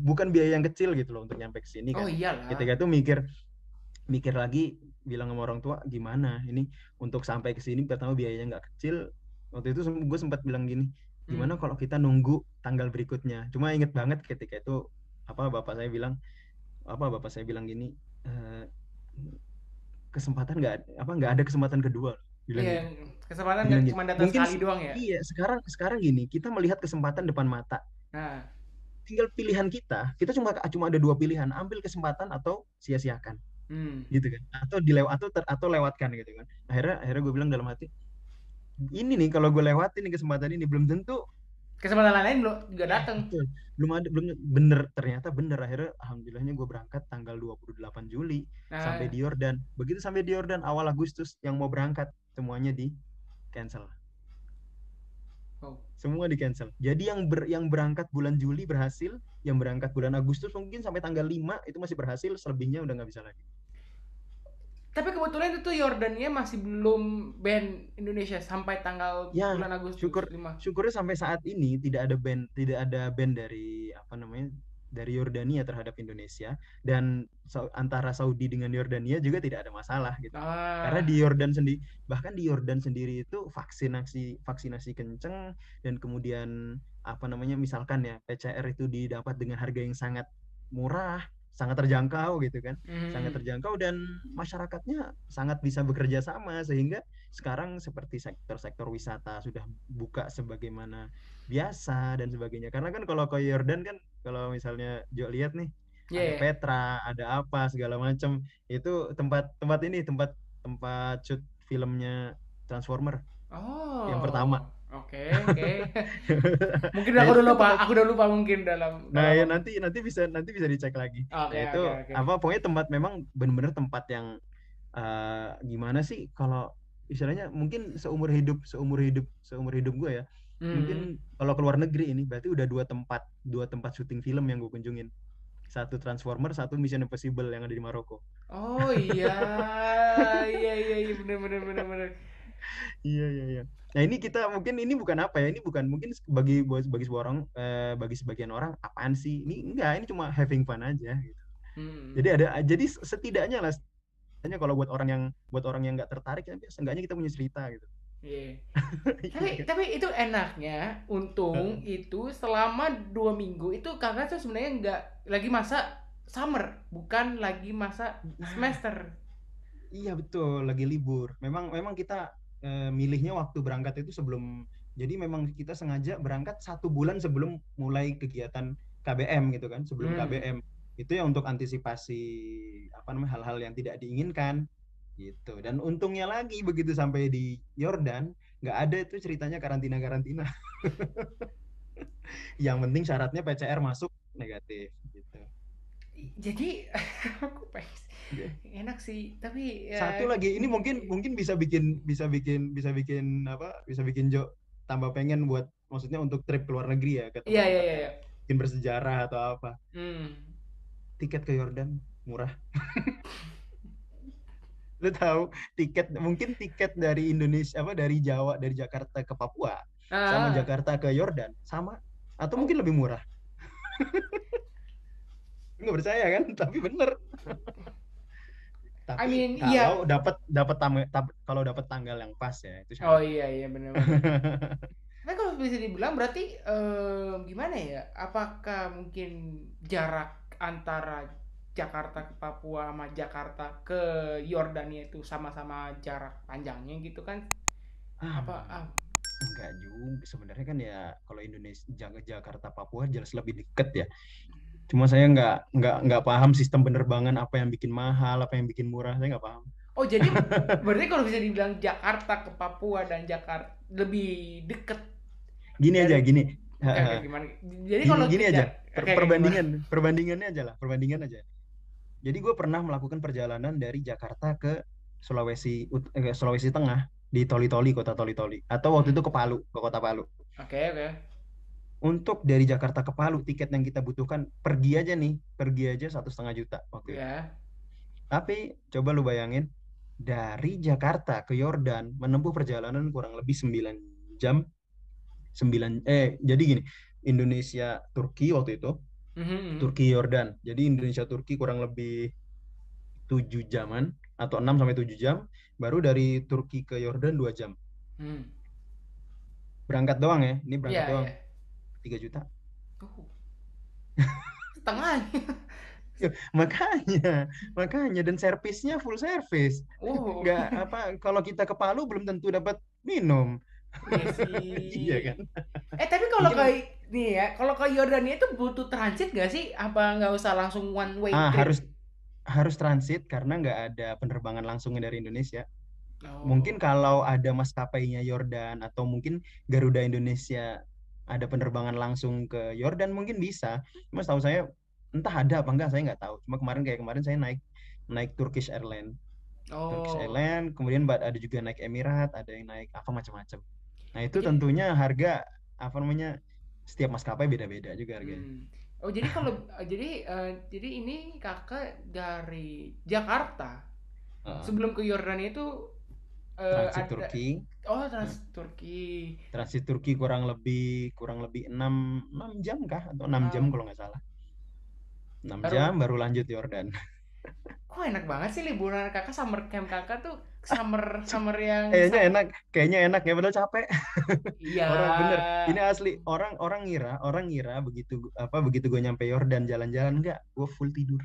bukan biaya yang kecil gitu loh untuk nyampe ke sini Oh kan. iyalah. Ketika itu mikir mikir lagi bilang sama orang tua gimana ini untuk sampai ke sini pertama biayanya nggak kecil. Waktu itu gue sempat bilang gini, Hmm. gimana kalau kita nunggu tanggal berikutnya. Cuma inget banget ketika itu bapak saya bilang gini, "Eh, kesempatan nggak ada kesempatan kedua," bilang Iya, gitu. kesempatan nggak Bilang gitu. cuma datang Mungkin sekali doang ya. iya, sekarang sekarang gini, kita melihat kesempatan depan mata. Nah. Tinggal pilihan kita cuma cuma ada dua pilihan, ambil kesempatan atau sia-siakan, Hmm. gitu kan. Atau lewatkan gitu kan. Akhirnya akhirnya gue bilang dalam hati, ini nih kalau gue lewatin nih kesempatan ini belum tentu. Kesempatan lain belum juga Ya, datang. betul. Belum bener ternyata bener akhirnya alhamdulillahnya gue berangkat tanggal 28 Juli sampai Nah. di Yordan. Begitu sampai di Yordan awal Agustus yang mau berangkat semuanya di cancel. Oh. Semua di cancel. Jadi yang berangkat bulan Juli berhasil, yang berangkat bulan Agustus mungkin sampai tanggal 5 itu masih berhasil, selebihnya udah nggak bisa lagi. Tapi kebetulan itu Yordania masih belum ban Indonesia sampai tanggal Ya, bulan Agustus syukur 5. syukurnya sampai saat ini tidak ada band dari apa namanya dari Yordania terhadap Indonesia dan antara Saudi dengan Yordania juga tidak ada masalah gitu. Karena Ah. di Yordan sendiri bahkan di Yordan sendiri itu vaksinasi kenceng dan kemudian apa namanya misalkan ya PCR itu didapat dengan harga yang sangat murah, sangat terjangkau gitu kan. Sangat Hmm. terjangkau dan masyarakatnya sangat bisa bekerja sama sehingga sekarang seperti sektor-sektor wisata sudah buka sebagaimana biasa dan sebagainya. Karena kan kalau ke Yordan kan kalau misalnya Jo lihat nih Iya. ada Yeah. Petra, ada apa segala macam itu tempat tempat shoot filmnya Transformer yang pertama. Oh. Oke, oke. Mungkin Nah aku itu udah kan lupa, tempat. aku udah lupa mungkin dalam Nah dalam. ya nanti bisa dicek lagi. Nah Oke, itu oke, oke. apa pokoknya tempat memang benar-benar tempat yang gimana sih kalau istilahnya mungkin seumur hidup gue ya Hmm. mungkin kalau keluar negeri ini berarti udah dua tempat syuting film yang gue kunjungin, satu Transformer satu Mission Impossible yang ada di Maroko. Oh iya, iya, iya, iya, bener, bener, bener, bener. Iya iya iya. Nah ini kita mungkin ini bukan apa ya ini bukan mungkin bagi sebuah orang bagi sebagian orang apaan sih ini enggak ini cuma having fun aja gitu. Hmm. Jadi setidaknya lah setidaknya kalau buat orang yang nggak tertarik ya seenggaknya kita punya cerita gitu. Iya. Iya Tapi kan? tapi itu enaknya, untung Heeh. itu selama 2 minggu itu karena tuh sebenarnya nggak lagi masa summer, bukan lagi masa Nah, semester. iya betul, lagi libur. Memang memang kita milihnya waktu berangkat itu sebelum, jadi memang kita sengaja berangkat 1 bulan sebelum mulai kegiatan KBM gitu kan, sebelum Hmm. KBM. Itu ya untuk antisipasi apa namanya hal-hal yang tidak diinginkan gitu. Dan untungnya lagi begitu sampai di Yordan, nggak ada itu ceritanya karantina-karantina. Yang penting syaratnya PCR masuk negatif gitu. Jadi aku pengen Oke. enak sih, tapi Satu ya. lagi ini mungkin mungkin bisa bikin Jo tambah pengen buat maksudnya untuk trip ke luar negeri ya ke Iya, iya, tempat-tempat iya, yang iya. mungkin bersejarah atau apa. Hmm. Tiket ke Yordan murah. Lu tahu tiket dari Indonesia apa dari Jawa dari Jakarta ke Papua sama Ah. Jakarta ke Yordan sama atau Oh, mungkin lebih murah. Nggak percaya kan? Tapi bener. I Tapi mean, iya. kalau kalau dapat tanggal yang pas ya itu Oh syaratnya. iya, iya, bener, bener. Tapi kalau bisa dibilang berarti gimana ya? Apakah mungkin jarak antara Jakarta ke Papua sama Jakarta ke Yordania itu sama-sama jarak panjangnya gitu kan? Apa Enggak juga sebenarnya kan ya, kalau Indonesia Jakarta Papua jelas lebih deket ya. Cuma saya nggak paham sistem penerbangan, apa yang bikin mahal, apa yang bikin murah, saya nggak paham. Oh, jadi berarti kalau bisa dibilang Jakarta ke Papua dan Jakarta lebih deket Gini aja, dari gini. kayak gimana? Jadi Gini kalau gini aja. kayak gimana? Perbandingannya aja lah, perbandingan aja. Jadi gue pernah melakukan perjalanan dari Jakarta ke Sulawesi Tengah di kota Toli-Toli, atau waktu Hmm. itu ke Palu, ke kota Palu. Oke, oke. Untuk dari Jakarta ke Palu, tiket yang kita butuhkan pergi aja 1,5 juta waktu itu. Ya. Tapi coba lu bayangin, dari Jakarta ke Yordan menempuh perjalanan kurang lebih 9 jam. Jadi gini, Indonesia Turki waktu itu, Mhm. Turki Yordan. Jadi Indonesia Turki kurang lebih 7 jaman atau 6 sampai 7 jam, baru dari Turki ke Yordan 2 jam. Hmm. Berangkat doang ya, ini berangkat Iya, doang. iya. 3 juta. Oh, setengah. Ya, makanya dan servisnya full service. Oh, Nggak apa, kalau kita ke Palu belum tentu dapat minum. iya Iya sih. kan? Tapi kalau ke Mungkin nih ya, kalau ke Yordania itu butuh transit gak sih? Apa nggak usah langsung one way trip? harus harus transit karena nggak ada penerbangan langsungnya dari Indonesia. Mungkin Oh. kalau ada maskapainya Yordan atau mungkin Garuda Indonesia ada penerbangan langsung ke Yordan mungkin bisa. Cuma tahu saya entah ada apa enggak saya nggak tahu. Cuma kemarin saya naik naik Turkish Airlines. Turkish Oh. Airlines, kemudian ada juga naik Emirat, ada yang naik apa macam-macam. Nah, Oh, itu jadi tentunya harga apa namanya setiap maskapai beda-beda juga harganya. hmm. Oh, jadi kalau jadi ini Kakak dari Jakarta Heeh. sebelum ke Yordania itu Transit ada Turki, Trans Turki. transit Turki kurang lebih 6 jam kah atau 6 jam Ah, kalau nggak salah. 6 jam baru baru lanjut Yordan. kok enak banget sih liburan Kakak, summer camp Kakak tuh summer summer yang Kayaknya enak, kayaknya enak ya padahal capek. iya. Orang bener, ini asli orang orang ngira begitu gue nyampe Yordan jalan-jalan enggak, gue full tidur.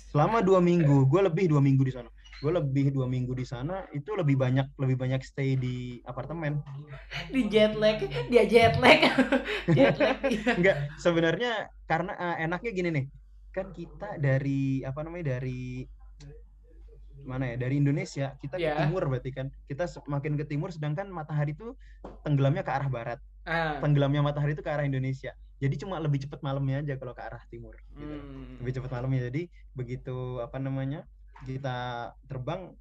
Selama 2 minggu, gue lebih 2 minggu di sana. Gue lebih 2 minggu di sana itu lebih banyak stay di apartemen. Di jet lag, dia jet lag. Jet lag dia. Enggak, sebenarnya karena enaknya gini nih, kan kita dari apa namanya dari mana ya dari Indonesia kita ke Ya. timur berarti kan kita semakin ke timur sedangkan matahari itu tenggelamnya ke arah barat, Ah. tenggelamnya matahari itu ke arah Indonesia, jadi cuma lebih cepat malamnya aja kalau ke arah timur gitu, lebih Hmm. cepat malamnya. Jadi begitu apa namanya kita terbang,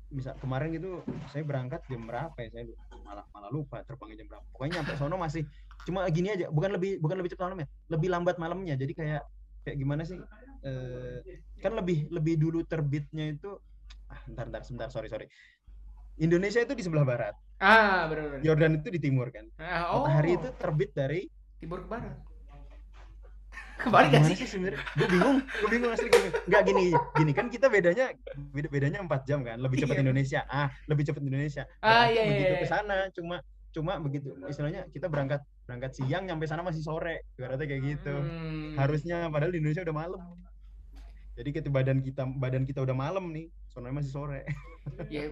bisa kemarin gitu saya berangkat jam berapa ya, saya malah malah lupa terbangnya jam berapa, pokoknya nyampe sono masih cuma gini aja, bukan lebih cepat malamnya, lebih lambat malamnya. Jadi kayak kayak gimana sih, kan lebih lebih dulu terbitnya itu, bentar sebentar, sorry, Indonesia itu di sebelah barat, Ah, benar benar. Yordan itu di timur kan, Ah, matahari oh, itu terbit dari timur ke barat. apa Kebalik gak gimana sih? sih sebenarnya, gue bingung asli, gue bingung. Nggak, gini gini kan kita bedanya 4 jam kan, lebih cepat Iya. Indonesia, lebih cepat Indonesia, Ah, berarti iya iya begitu ke iya. sana cuma cuma begitu istilahnya kita berangkat berangkat siang nyampe sana masih sore, ibaratnya kayak gitu Hmm. harusnya, padahal di Indonesia udah malam. Jadi kita badan kita udah malam nih, soalnya masih sore. Ya,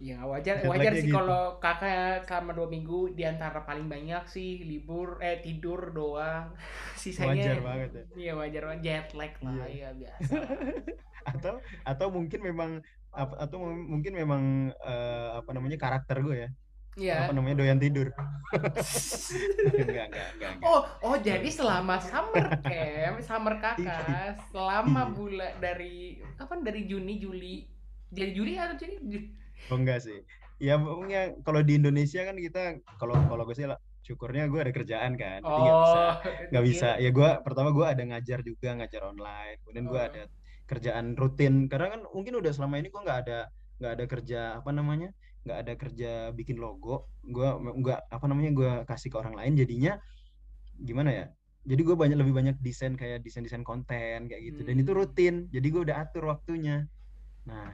ya wajar Jet wajar lagnya sih gitu. kalau Kakak selama 2 minggu di antara paling banyak sih libur tidur doang. Wajar Sisanya banget ya. ya wajar jet lag lah, Iya. ya biasa lah. atau mungkin memang mungkin memang apa namanya karakter gue ya, apa Iya. namanya doyan tidur. Enggak. Oh, oh jadi Sorry. selama summer camp, summer Iya. Kakak selama Iya. bulan dari kapan, dari Juni Juli. Jadi Juli atau Juni? Oh enggak sih. Ya pokoknya kalau di Indonesia kan kita, kalau kalau gue sih lah, syukurnya gue ada kerjaan kan. Jadi nggak bisa Oh, nggak bisa. dikira. Ya gue pertama gue ada ngajar juga, ngajar online. Kemudian gue Oh. ada kerjaan rutin. Karena kan mungkin udah selama ini gue nggak ada kerja apa namanya nggak ada kerja bikin logo. Gue nggak apa namanya gue kasih ke orang lain. Jadinya gimana ya? Jadi gue lebih banyak desain, kayak desain konten kayak gitu. Dan itu Hmm. rutin. Jadi gue udah atur waktunya. Nah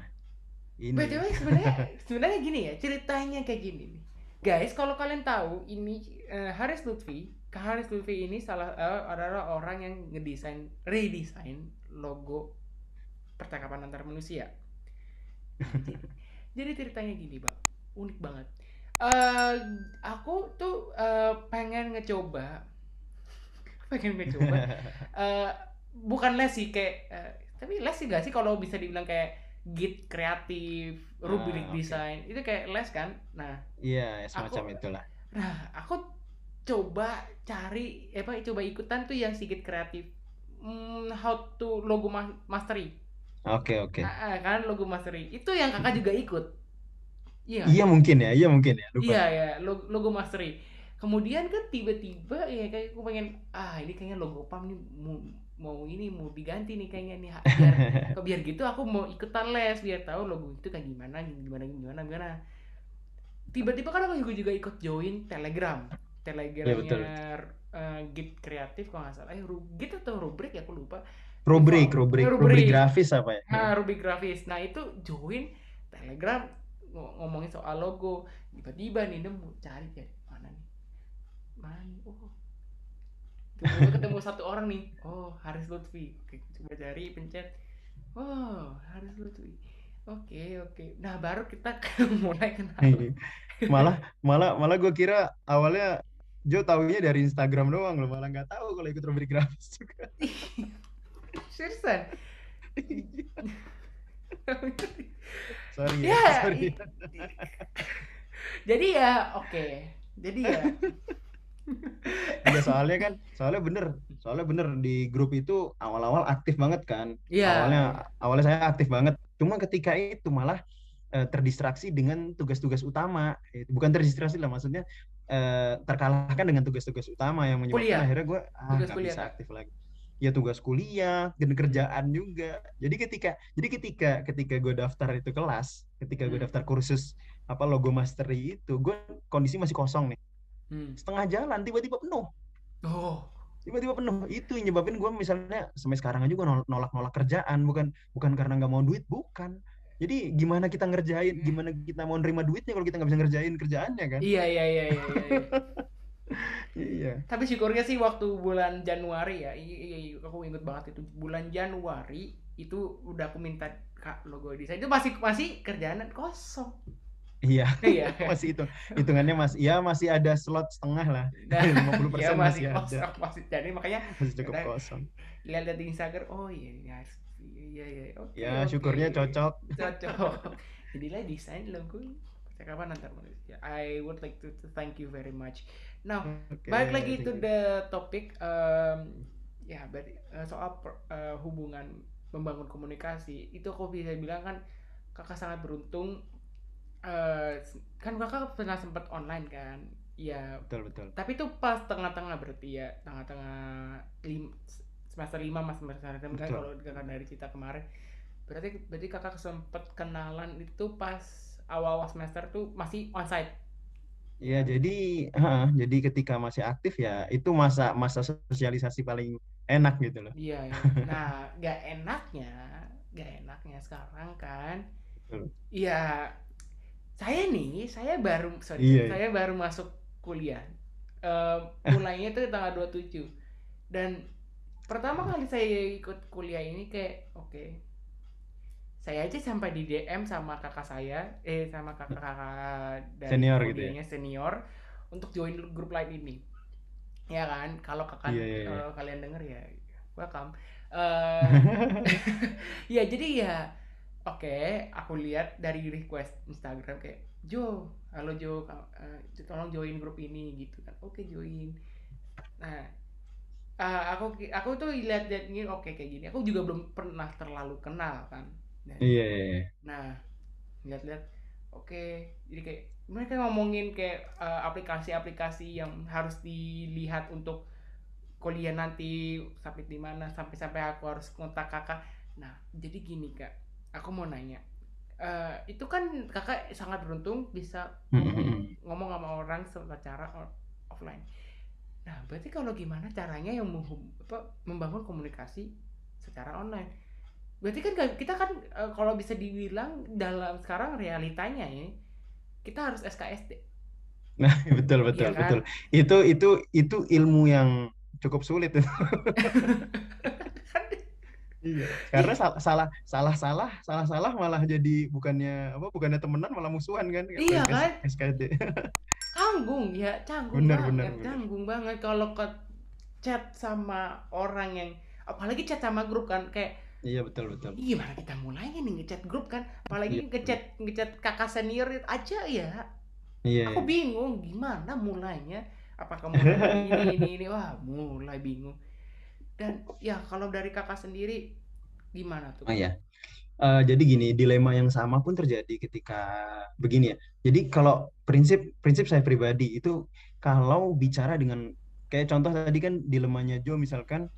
BTW ini. sebenarnya sebenarnya gini ya, ceritanya kayak gini nih. Guys, kalau kalian tahu ini Haris Lutfi, Kak Haris Lutfi ini adalah orang yang redesign logo percakapan antar manusia. Nah, jadi ceritanya gini, Bang. unik banget. Aku tuh pengen ngecoba, pengen ngecoba. eh Bukan les sih kayak, tapi les sih gak sih kalau bisa dibilang kayak git kreatif, rubrik Oke. desain itu kayak les kan. Nah, Iya, semacam aku itulah. aku coba cari apa coba ikutan tuh yang sedikit kreatif. How to logo mastery. Oke, oke. Kan logo mastery itu yang kakak juga ikut, iya gak Iya sih? mungkin ya, iya mungkin ya. Lupa. Iya ya, logo mastery. Kemudian kan tiba-tiba ya kayak aku pengen, ini kayaknya logo PAM nih mau ini mau diganti nih kayaknya nih, biar gitu aku mau ikutan les biar tahu logo itu kayak gimana gimana gimana gimana. Tiba-tiba kan aku juga ikut join Iya Telegramnya betul, betul. Git kreatif kalau nggak salah, Git atau rubrik ya aku lupa. Rubrik, Info rubrik, rubrik rubrik. grafis apa ya? Rubrik grafis. Nah itu join Telegram, ngomongin soal logo. Tiba-tiba nih nemu cari kayak mana nih, mana nih, tiba-tiba ketemu satu orang nih, Haris Lutfi. Oke, coba cari, pencet, Haris Lutfi. Oke, nah baru kita mulai kenal. Malah, malah gue kira awalnya Jo taunya dari Instagram doang loh, malah nggak tahu kalau ikut rubrik grafis juga. Seriusan. Sorry ya, Ya, sorry. jadi ya oke, jadi ya Enggak, soalnya bener di grup itu awal-awal aktif banget kan. ya ya. Awalnya saya aktif banget. Cuma ketika itu malah terdistraksi dengan tugas-tugas utama. Bukan terdistraksi lah, maksudnya terkalahkan dengan tugas-tugas utama yang menyebabkan Kuliah, akhirnya gue tugas nggak kuliah bisa kak. aktif lagi. Ya tugas kuliah dan kerjaan juga. Jadi ketika gue daftar itu kelas, ketika gue Hmm. daftar kursus apa logo mastery itu, gue kondisi masih kosong nih. Hmm. Setengah jalan Oh. tiba-tiba penuh. Itu yang nyebabin gue misalnya sampai sekarang aja gue nolak-nolak kerjaan, bukan bukan karena nggak mau duit, bukan. Jadi gimana kita mau nerima duitnya kalau kita nggak bisa ngerjain kerjaannya kan. Iya, iya, iya, iya, iya, iya. Iya, Tapi syukurnya sih waktu bulan Januari ya, iya, aku inget banget itu bulan Januari itu udah aku minta kak logo desain itu masih masih kerjaan kosong. iya. Iya. Masih hitungannya masih ada slot setengah lah. Nah, ya 50% masih masih ada. kosong masih, jadi makanya Masih cukup udah kosong. lihat di Instagram, oh iya ini harus, iya, iya, oke, Ya oke, syukurnya cocok. cocok. Jadilah desain logo. Kapan nanti I would like to thank you very much. Now, Oke, balik lagi to thank you. the topic, ya berarti soal hubungan membangun komunikasi itu aku bisa bilang kan kakak sangat beruntung. Kan kakak pernah sempat online kan, ya, Betul, betul. tapi itu pas tengah-tengah berarti ya, tengah-tengah semester 5 mas semester 6 kan Betul. kalau kakak dari cerita kemarin. Berarti kakak sempat kenalan itu pas awal-awal semester tuh masih onsite, ya Ya, kan? jadi ketika masih aktif ya itu masa masa sosialisasi paling enak gitu loh. Iya, ya. Nah, gak enaknya sekarang kan, Betul. ya Iya, iya. saya baru masuk kuliah. Mulainya tuh tanggal 27, dan pertama kali saya ikut kuliah ini kayak oke, saya aja sampai di DM sama kakak saya, sama kakak-kakak dari Senior gitu ya. prodinya senior untuk join grup lain ini, ya kan? Kalau kakak, Iya, iya, iya. kalian denger ya welcome. eh ya jadi ya oke, aku lihat dari request Instagram kayak Jo, halo Jo, tolong join grup ini gitu kan. Oke, join. Nah, aku tuh lihat-lihat gini, oke kayak gini. Aku juga belum pernah terlalu kenal kan. Dan Iya, iya, iya. nah, lihat-lihat, oke, jadi kayak mereka ngomongin kayak aplikasi-aplikasi yang harus dilihat untuk kuliah nanti, submit di mana, sampai-sampai aku harus kontak kakak. Nah, jadi gini kak, aku mau nanya, itu kan kakak sangat beruntung bisa ngomong sama orang secara offline. Nah, berarti kalau gimana caranya yang membangun komunikasi secara online? Berarti kan kita kan, kalau bisa dibilang dalam sekarang realitanya ya, kita harus SKSD, Nah, betul, iya betul, kan? betul. Itu ilmu yang cukup sulit. Kan Iya, karena salah malah jadi bukannya temenan malah musuhan kan kalau Iya yang kan? SKD. Canggung ya, Bener bener bener. canggung banget kalau ke chat sama orang yang apalagi chat sama grup kan kayak Iya betul betul. gimana kita mulainya nih ngechat grup kan Iya apalagi bener. ngechat kakak senior aja ya Iya aku iya. bingung gimana mulainya apakah mulai dari ini wah mulai bingung dan ya kalau dari kakak sendiri gimana tuh Oh ya. Jadi gini, dilema yang sama pun terjadi ketika begini ya. Jadi kalau prinsip prinsip saya pribadi itu kalau bicara dengan kayak contoh tadi kan dilemanya Joe misalkan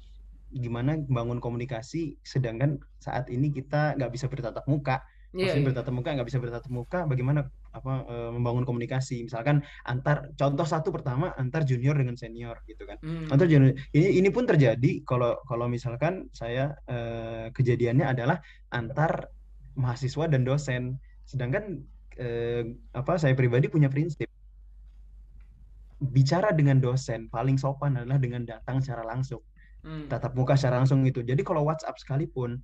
gimana membangun komunikasi sedangkan saat ini kita nggak bisa bertatap muka, iya maksudnya iya bertatap muka nggak bisa bertatap muka, bagaimana membangun komunikasi misalkan antar contoh satu pertama antar junior dengan senior gitu kan, antar hmm junior ini pun terjadi kalau kalau misalkan saya kejadiannya adalah antar mahasiswa dan dosen, sedangkan saya pribadi punya prinsip bicara dengan dosen paling sopan adalah dengan datang secara langsung, hmm tatap muka secara langsung itu. Jadi kalau WhatsApp sekalipun,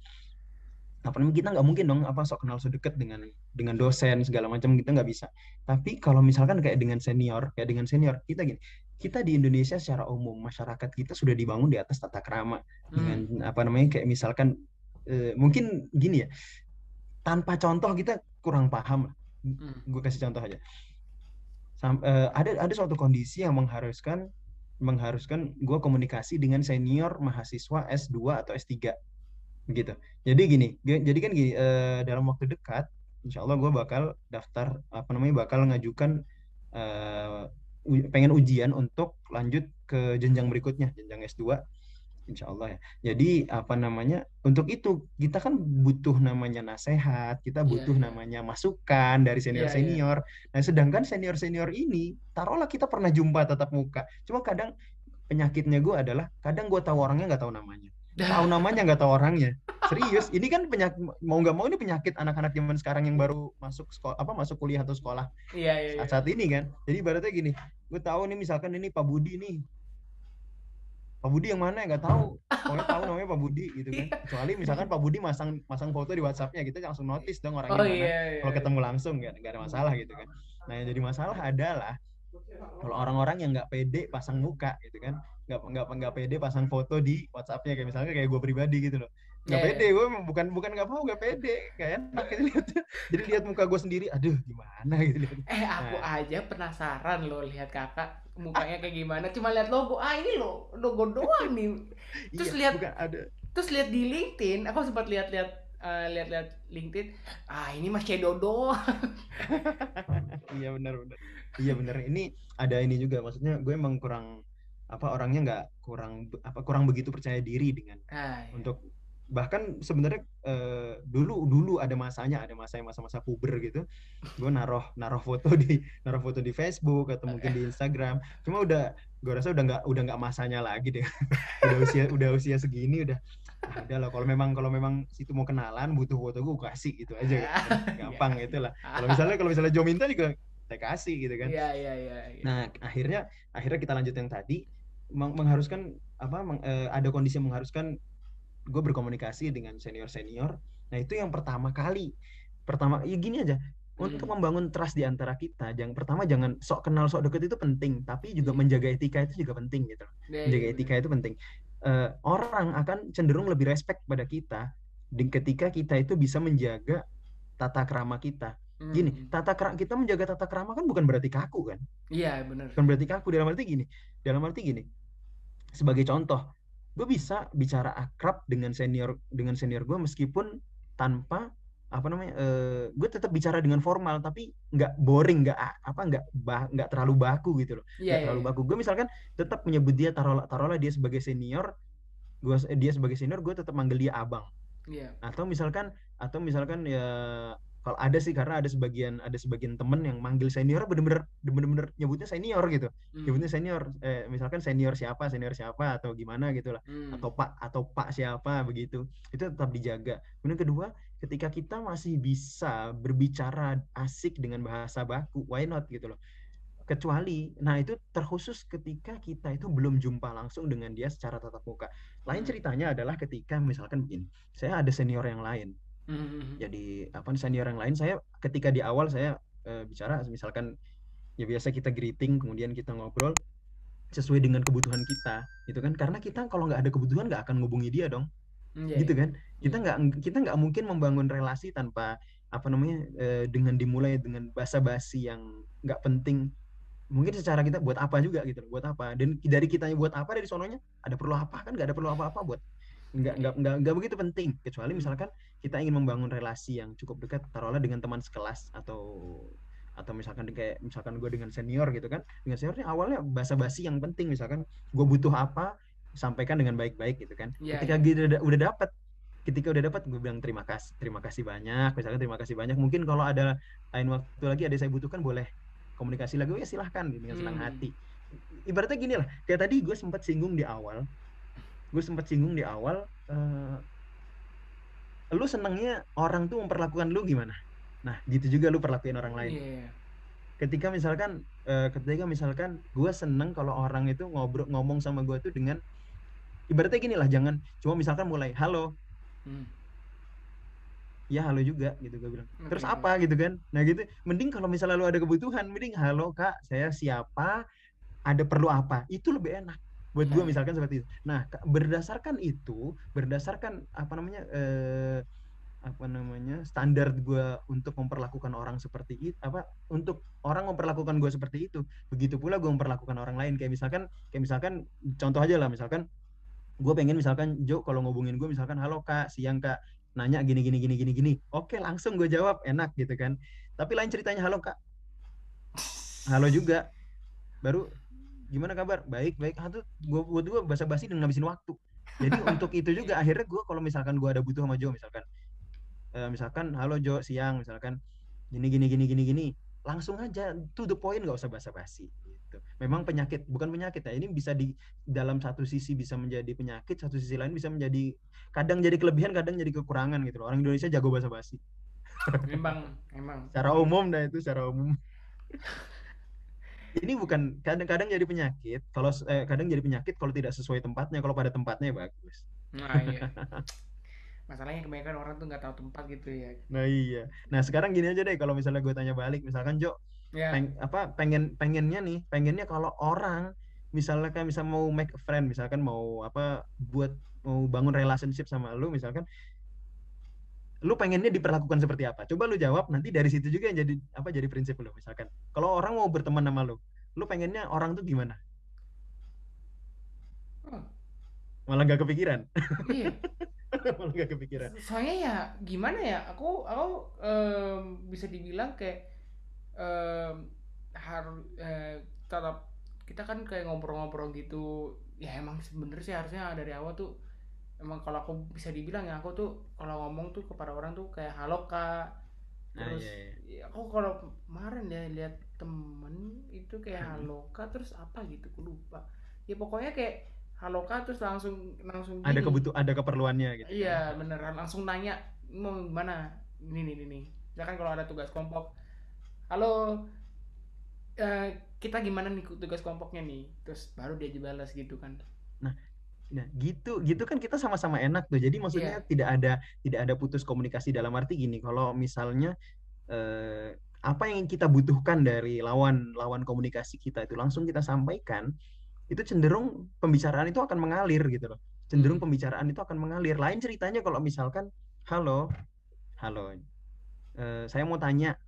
apa namanya kita nggak mungkin dong apa sok kenal sok deket dengan dosen segala macam kita nggak bisa. Tapi kalau misalkan kayak dengan senior kita gini, kita di Indonesia secara umum masyarakat kita sudah dibangun di atas tata krama dengan hmm apa namanya kayak misalkan mungkin gini ya, tanpa contoh kita kurang paham lah. hmm Gue kasih contoh aja. Ada suatu kondisi yang mengharuskan mengharuskan gue komunikasi dengan senior mahasiswa S2 atau S3 gitu. Jadi gini, jadi kan gini, dalam waktu dekat, insya Allah gue bakal daftar, apa namanya, bakal ngajukan, pengen ujian untuk lanjut ke jenjang berikutnya, jenjang S2, insya Allah ya. Jadi apa namanya, untuk itu kita kan butuh namanya nasihat, kita iya butuh iya namanya masukan dari iya iya senior-senior. Nah, sedangkan senior-senior ini, taruhlah kita pernah jumpa tatap muka, cuma kadang penyakitnya gue adalah kadang gue tahu orangnya nggak tahu dah namanya nggak tahu orangnya, serius ini kan penyakit mau nggak mau ini penyakit anak-anak zaman sekarang yang baru masuk sekolah apa masuk kuliah atau sekolah iya iya iya saat ini kan. Jadi ibaratnya gini, gue tahu nih misalkan ini Pak Budi nih, Pak Budi yang mana ya nggak tahu, pokoknya tahu namanya Pak Budi gitu kan, kecuali misalkan Pak Budi masang masang foto di WhatsApp-nya kita langsung notice dong orangnya oh mana, iya iya kalau iya ketemu langsung nggak ada masalah gitu kan. Nah yang jadi masalah adalah kalau orang-orang yang nggak pede pasang muka gitu kan, nggak pede pasang foto di WhatsApp-nya kayak misalnya kayak gue pribadi gitu loh, nggak iya iya pede gue, bukan bukan nggak mau, nggak pede, kayak enak gitu lihat, jadi lihat muka gue sendiri aduh gimana gitu lihat. Aku Nah aja penasaran loh lihat kakak mukanya kayak gimana. Cuma lihat logo, ini loh logo doang nih. Terus iya lihat bukan ada. terus lihat di LinkedIn, aku sempat lihat-lihat lihat-lihat LinkedIn. Ini Mas Cedo doang. Iya benar benar, iya benar, ini ada ini juga maksudnya gue emang kurang apa orangnya nggak kurang begitu percaya diri dengan Iya. untuk bahkan sebenarnya dulu dulu ada masanya masa-masa puber gitu, gue naruh foto di Facebook atau mungkin di Instagram, cuma gue rasa udah nggak masanya lagi deh. Udah usia segini udah lah, kalau memang situ mau kenalan butuh foto gue kasih gitu aja kan, Iya. gampang itulah. Kalau misalnya Jo minta juga saya kasih gitu kan. Iya iya iya iya. Nah, akhirnya kita lanjut yang tadi, mengharuskan ada kondisi yang mengharuskan gue berkomunikasi dengan senior-senior. Nah, itu yang pertama kali. Ya gini aja, untuk Hmm. membangun trust di antara kita, pertama jangan sok kenal sok deket itu penting, tapi juga Iya. menjaga etika itu juga penting gitu. Iya iya Menjaga benar. etika itu penting. Orang akan cenderung lebih respect pada kita ketika kita itu bisa menjaga tata krama kita. Gini, Hmm. kita menjaga tata krama kan bukan berarti kaku kan? Iya benar. Bukan berarti kaku, dalam arti gini, sebagai contoh, gue bisa bicara akrab dengan senior gue meskipun tanpa apa namanya, gue tetap bicara dengan formal tapi nggak boring, nggak terlalu baku gitu loh, Iya nggak iya terlalu iya. baku. Gue misalkan tetap menyebut dia, taruhlah dia sebagai senior, gue tetap manggil dia abang. Iya. Atau misalkan ya, kalau ada sih, karena ada sebagian temen yang manggil senior bener-bener nyebutnya senior gitu, Hmm. nyebutnya senior, misalkan senior siapa atau gimana gitulah, Hmm. atau pak siapa begitu, itu tetap dijaga. Kemudian kedua, ketika kita masih bisa berbicara asik dengan bahasa baku, why not gitu loh. Nah itu terkhusus ketika kita itu belum jumpa langsung dengan dia secara tatap muka. Lain ceritanya adalah ketika misalkan begini, saya ada senior yang lain. Jadi senior yang lain, saya ketika di awal saya bicara, misalkan ya biasa kita greeting, kemudian kita ngobrol sesuai dengan kebutuhan kita, gitu kan? Karena kita kalau nggak ada kebutuhan nggak akan ngubungi dia dong, Iya, gitu iya. kan? Kita nggak mungkin membangun relasi tanpa dengan dimulai dengan basa-basi yang nggak penting. Mungkin secara kita buat apa juga gitu, buat apa, dan dari kitanya buat apa, dari sononya ada perlu apa, kan nggak ada perlu apa-apa, buat Iya. nggak begitu penting, kecuali Hmm. misalkan kita ingin membangun relasi yang cukup dekat, taruhlah dengan teman sekelas, atau misalkan gue dengan senior gitu kan, dengan seniornya awalnya basa-basi yang penting, misalkan gue butuh apa, sampaikan dengan baik-baik gitu kan. Iya, ketika iya. kita udah dapat gue bilang terima kasih banyak, misalkan terima kasih banyak, mungkin kalau ada lain waktu lagi ada saya butuhkan, boleh komunikasi lagi, oh ya silahkan gitu, dengan senang Hmm. hati. Ibaratnya gini lah, kayak tadi gue sempat singgung di awal, lu senengnya orang tuh memperlakukan lu gimana, nah gitu juga lu perlakuin orang lain. Iya, iya. Ketika misalkan gue seneng kalau orang itu ngomong sama gue tuh dengan, ibaratnya gini lah, jangan cuma misalkan mulai halo, Hmm. ya halo juga gitu gue bilang, Oke, terus oke. apa gitu kan, nah gitu. Mending kalau misalnya lu ada kebutuhan, mending halo kak, saya siapa, ada perlu apa, itu lebih enak buat Iya, gue, iya. misalkan seperti itu. Nah, berdasarkan standar gue untuk memperlakukan orang seperti itu, untuk orang memperlakukan gue seperti itu, begitu pula gue memperlakukan orang lain. Kayak misalkan contoh aja lah, misalkan gue pengen, misalkan Jo kalau ngobongin gue, misalkan halo kak, siang kak, nanya gini gini gini gini gini, oke langsung gue jawab, enak gitu kan. Tapi lain ceritanya halo kak, halo juga, baru gimana kabar, baik baik, tuh gue basa-basi dan ngabisin waktu. Jadi untuk itu juga akhirnya gue, kalau misalkan gue ada butuh sama Jo, misalkan halo Jo siang, misalkan gini gini gini gini gini, langsung aja to the point, nggak usah basa-basi gitu. Memang penyakit, bukan penyakit ya, ini bisa dalam satu sisi bisa menjadi penyakit, satu sisi lain bisa menjadi, kadang jadi kelebihan, kadang jadi kekurangan gitu loh. Orang Indonesia jago basa-basi Emang, secara umum, dah itu secara umum. Ini bukan, kadang-kadang jadi penyakit kalau kadang jadi penyakit kalau tidak sesuai tempatnya, kalau pada tempatnya ya bagus. nah iya. Masalahnya kebanyakan orang tuh nggak tahu tempat gitu ya. Nah iya. Nah sekarang gini aja deh, kalau misalnya gue tanya balik, misalkan Jo, Ya. pengennya kalau orang, misalnya kayak misal mau make a friend, misalkan mau bangun relationship sama lu, misalkan lu pengennya diperlakukan seperti apa, coba lu jawab, nanti dari situ juga yang jadi prinsip lu. Misalkan kalau orang mau berteman sama lu pengennya orang tuh gimana, Oh, malah gak kepikiran. iya. Malah gak kepikiran. Soalnya ya gimana ya? Aku bisa dibilang kayak harus tetap kita kan kayak ngobrol-ngobrol gitu. Ya emang sebenernya sih harusnya dari awal tuh emang kalau aku bisa dibilang ya aku tuh kalau ngomong tuh kepada orang tuh kayak halo kak, Nah terus iya, iya. ya, aku kalau kemarin ya lihat temen itu kayak halo kak terus apa gitu aku lupa, ya pokoknya kayak halo kak terus langsung langsung gini. Ada keperluannya gitu kan. Iya beneran langsung nanya mau gimana, ini nih misalkan kalau ada tugas kelompok, halo kita gimana nih tugas kelompoknya nih, terus baru dia balas gitu kan. Nah, nah gitu gitu kan, kita sama-sama enak tuh. Jadi maksudnya Iya. tidak ada putus komunikasi, dalam arti gini, kalau misalnya apa yang kita butuhkan dari lawan lawan komunikasi kita itu langsung kita sampaikan, itu cenderung pembicaraan itu akan mengalir gitu loh. Cenderung Hmm. pembicaraan itu akan mengalir. Lain ceritanya kalau misalkan halo, halo, saya mau tanya,